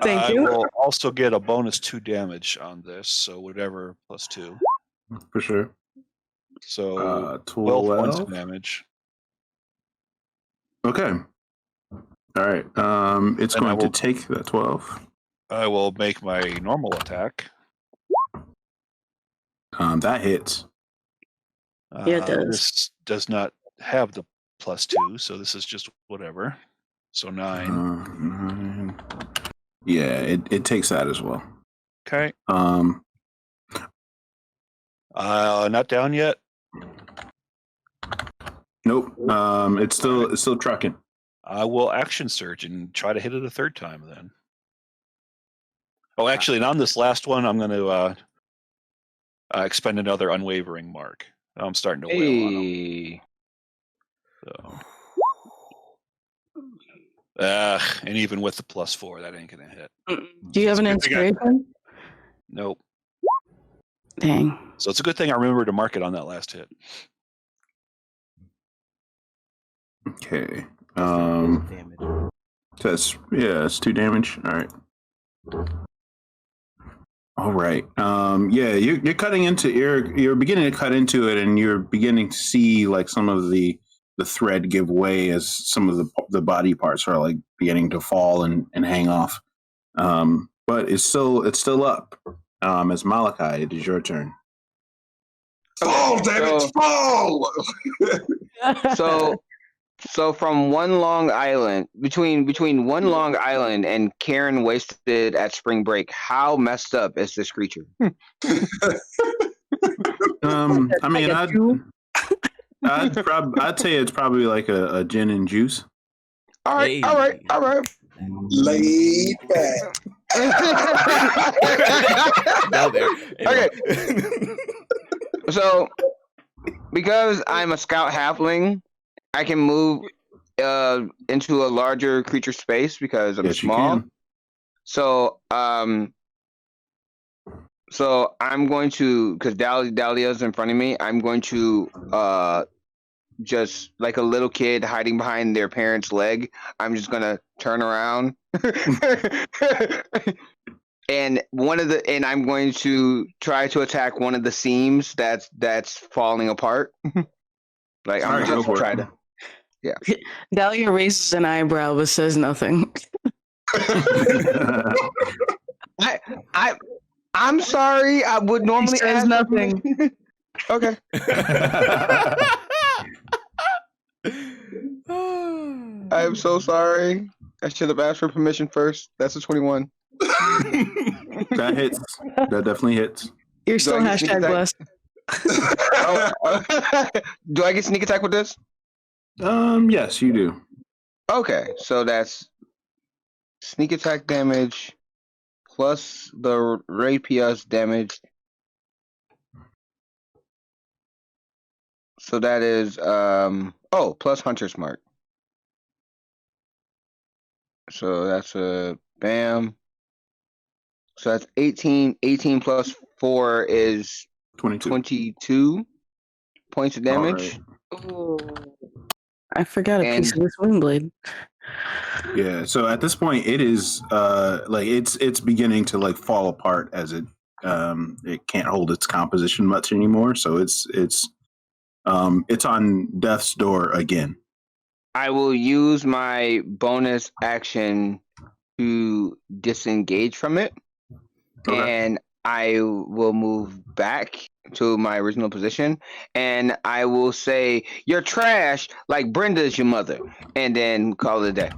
Thank I you. will also get a bonus 2 damage on this, so whatever plus 2. For sure. So 12 points of 12. damage. Okay. All right. It's And I going to will- take that 12. I will make my normal attack. That hits. Yeah, it does. This does not have the +2, so this is just whatever. So 9. 9. Yeah, it takes that as well. Okay. Um, Not down yet. nope. It's still trucking. I will action surge and try to hit it a third time then. Oh, actually, and on this last one, I'm going to expend another unwavering mark. I'm starting to wail on him. Hey. So. And even with the +4, that ain't going to hit. Do you have an inspiration? Nope. Dang. So it's a good thing I remember to mark it on that last hit. Okay. Damage. That's 2 damage. All right. All right. Yeah, you're cutting into you're beginning to cut into it, and you're beginning to see like some of the thread give way as some of the body parts are like beginning to fall and hang off. But it's still up. As Malachi, it is your turn. Fall, damn it, fall! So from One Long Island, between One Long Island and Karen Wasted at Spring Break, how messed up is this creature? I mean, I'd say it's probably like a gin and juice. All right. Laid back. Now there. Okay. So, because I'm a scout halfling, I can move into a larger creature space because I'm Yes, you small. can. So I'm going to, because Dalia's in front of me, I'm going to just like a little kid hiding behind their parent's leg, I'm just gonna turn around and I'm going to try to attack one of the seams that's falling apart. Like I'm Alright, go just for it. trying to. Dahlia raises an eyebrow but says nothing. I'm sorry. I would normally says ask nothing. Okay. I'm so sorry. I should have asked for permission first. That's a 21. That hits. That definitely hits. You're still I get sneak hashtag attack? blessed. Do I get sneak attack with this? Yes, you do. Okay, so that's sneak attack damage plus the rapier's damage. So that is plus Hunter's Mark. So that's a bam. So that's 18. 18 plus 4 is 22 points of damage. All right. I forgot a piece of this wind blade. Yeah. So at this point, it is like it's beginning to like fall apart as it can't hold its composition much anymore. So it's on death's door again. I will use my bonus action to disengage from it, and I will move back to my original position, and I will say, "You're trash, like Brenda's your mother," and then call it a day.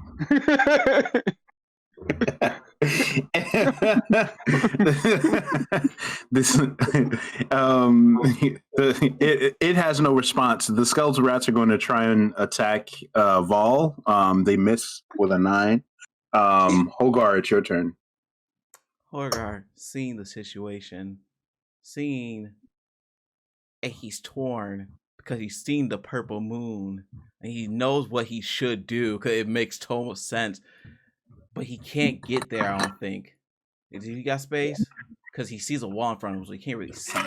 It has no response. The skeletal rats are going to try and attack Vol. They miss with a 9. Hogar, it's your turn. Horgar, seeing the situation, seeing he's torn because he's seen the purple moon and he knows what he should do because it makes total sense, but he can't get there. I don't think. Do you got space? Because he sees a wall in front of him, so he can't really see.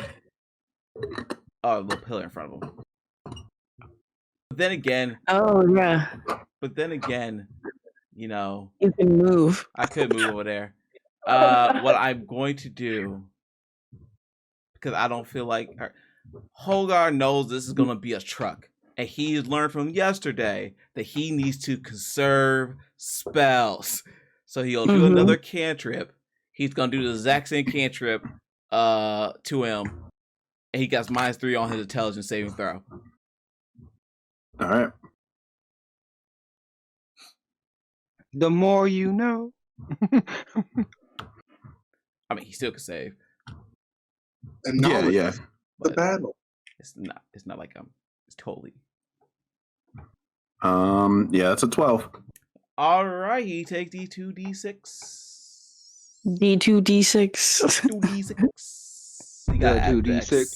Oh, a little pillar in front of him. But then again, you know, you can move. I could move over there. What I'm going to do, because I don't feel like Hogar knows this is going to be a truck, and he's learned from yesterday that he needs to conserve spells. So he'll do another cantrip. He's going to do the exact same cantrip to him, And he gets -3 on his intelligence saving throw. All right. The more you know. I mean, he still could save. And knowledge, Yeah. the But battle. it's not like it's totally. Yeah, that's a 12. All right, he takes D2d6. D2D6. 2d6. You Yeah, got 2d6.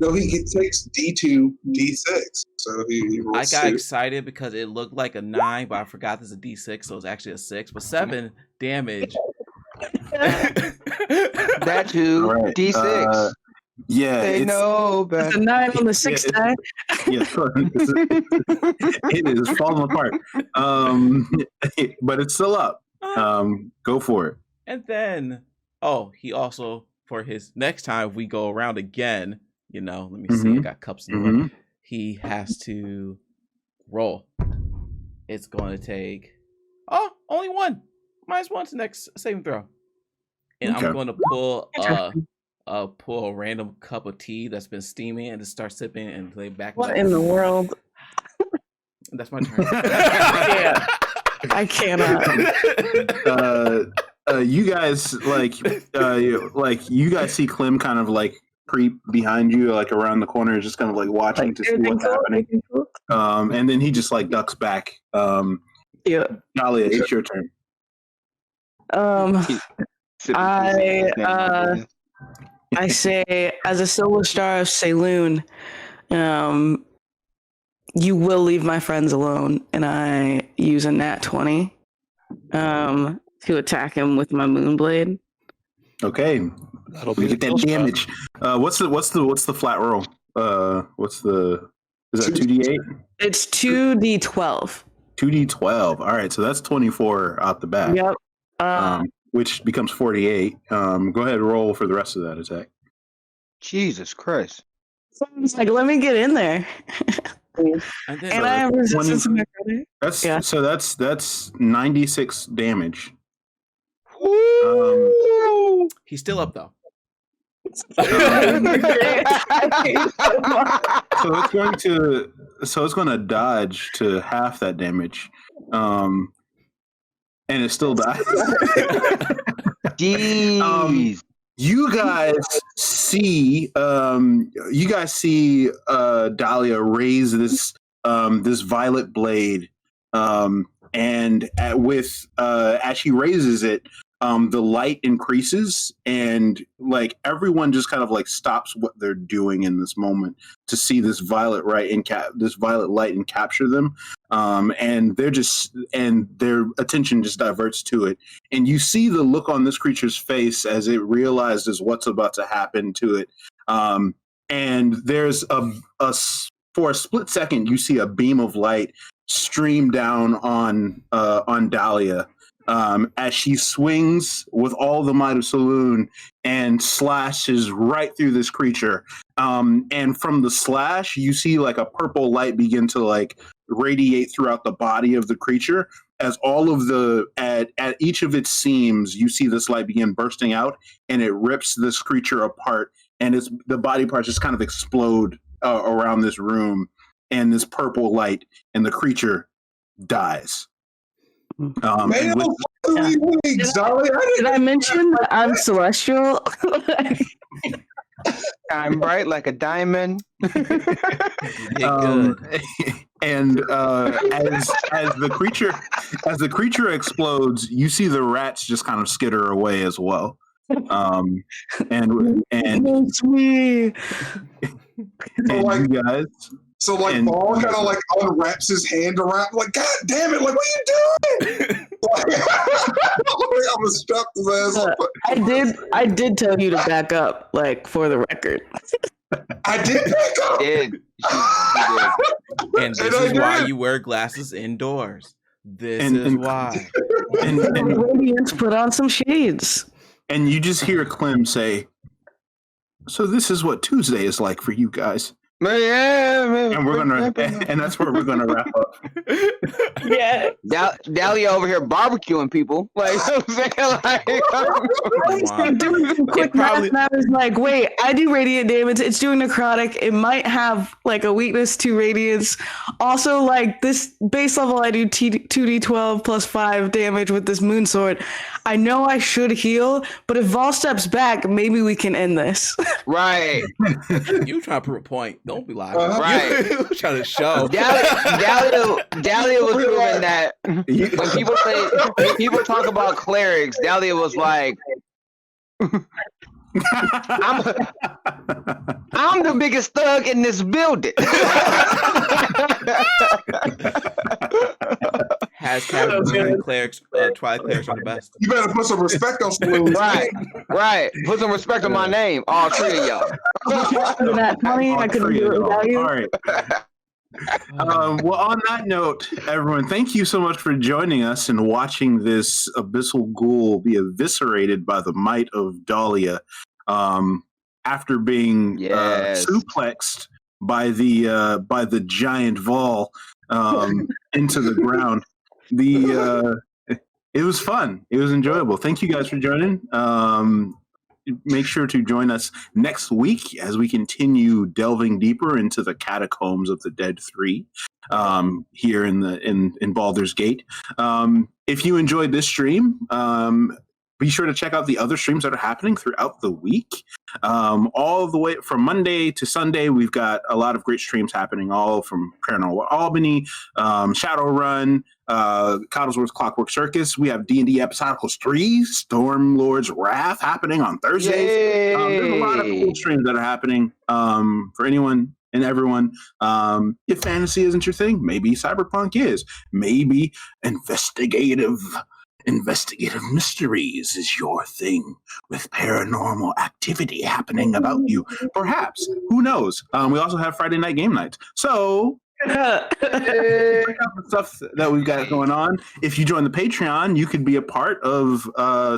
No, he takes D2, D6. So he I rolls got 2. excited because it looked like a 9, but I forgot there's a D6, so it's actually a 6. But 7 damage. That too. All right, D6. Yeah, They know It's better. a 9 on the 6th it's- die. yeah, it is falling apart. But it's still up. Go for it. And then, he also, for his next time, we go around again, let me see, I got cups in the room. He has to roll. It's going to take, only 1. -1 to next saving throw. And Okay. I'm going to pull a random cup of tea that's been steaming and just start sipping and lay back. What in the world? That's my turn. Yeah. I cannot. You guys you guys see Clem kind of like creep behind you, like around the corner, just kind of like watching to see what's happening. And then he just like ducks back. Yeah. Dalia, it's your turn. I say, as a silver star of Saloon, you will leave my friends alone, and I use a nat 20 to attack him with my Moonblade. Okay, That'll we be get that damage. What's the flat roll? Is that 2d8? It's 2d12. 2d12. All right, so that's 24 out the bat. Yep. Which becomes 48. Go ahead and roll for the rest of that attack. Jesus Christ. It's like, let me get in there. And then, And I have resistance to my brother. That's 96 damage. he's still up though. So it's going to dodge to half that damage. And it still dies. Jeez. You guys see Dalia raise this violet blade, and as she raises it, the light increases, and like everyone just kind of like stops what they're doing in this moment to see this violet light and capture them, and their attention just diverts to it, and you see the look on this creature's face as it realizes what's about to happen to it, and there's for a split second you see a beam of light stream down on Dalia. As she swings with all the might of Saloon and slashes right through this creature. And from the slash, you see like a purple light begin to like radiate throughout the body of the creature. As all of at each of its seams, you see this light begin bursting out, and it rips this creature apart, and the body parts just kind of explode around this room, and this purple light, and the creature dies. Man, Dalia, Did I mention that I'm celestial? I'm bright like a diamond. Good. And as the creature explodes, you see the rats just kind of skitter away as well. And It's me. you guys. So like Ball kind of like unwraps his hand around, like, God damn it, like what are you doing? Like, I'm gonna strap his ass up. I did tell you to back up, like, for the record. I did back up. Did. And this is why you wear glasses indoors. This is why. And Radiance put on some shades. you just hear Clem say, "So this is what Tuesday is like for you guys. And we're gonna, and that's where we're gonna wrap up. Yeah. Dalia over here barbecuing people. Like, I'm saying, like, Doing some quick math, and I was like, wait, I do radiant damage. It's doing necrotic. It might have like a weakness to radiance. Also, like this base level, I do 2d12 plus 5 damage with this moon sword. I know I should heal, but if Vol steps back, maybe we can end this. right. You trying to prove a point. Don't be lying. Right. You trying to show. Dalia was proving that when people talk about clerics, Dalia was like, I'm the biggest thug in this building. Hashtag clerics, try clerics are the best. You better put some respect on Saloon. Right. Put some respect on my name, all three of y'all. That funny, I couldn't do it without you. All right. Well, on that note, everyone, thank you so much for joining us and watching this abyssal ghoul be eviscerated by the might of Dalia after being suplexed by the giant Vol into the ground. It was fun. It was enjoyable. Thank you guys for joining. Make sure to join us next week as we continue delving deeper into the catacombs of the Dead 3 here in Baldur's Gate. If you enjoyed this stream, be sure to check out the other streams that are happening throughout the week. All the way from Monday to Sunday, we've got a lot of great streams happening, all from Paranormal Albany, Shadowrun, Coddlesworth's Clockwork Circus. We have D&D Episodicals 3, Stormlord's Wrath happening on Thursdays. There's a lot of cool streams that are happening for anyone and everyone. If fantasy isn't your thing, maybe cyberpunk is. Maybe investigative mysteries is your thing, with paranormal activity happening about you. Perhaps. Who knows? We also have Friday night game nights. So check out the stuff that we've got going on. If you join the Patreon, you could be a part of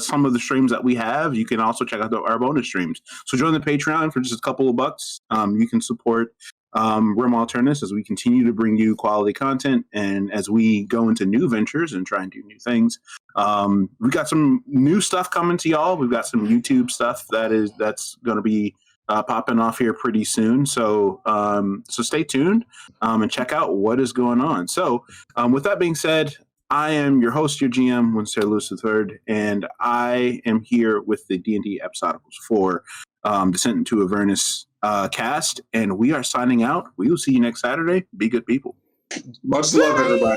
some of the streams that we have. You can also check out our bonus streams. So join the Patreon for just a couple of bucks. You can support Realm Alternus as we continue to bring you quality content, and as we go into new ventures and try and do new things. We got some new stuff coming to y'all. We've got some YouTube stuff that's going to be popping off here pretty soon. So stay tuned and check out what is going on. So with that being said, I am your host, your GM, Winston Lewis III, and I am here with the D&D Episodicals 4 Descent into Avernus cast, and we are signing out. We will see you next Saturday. Be good people. Much love, everybody.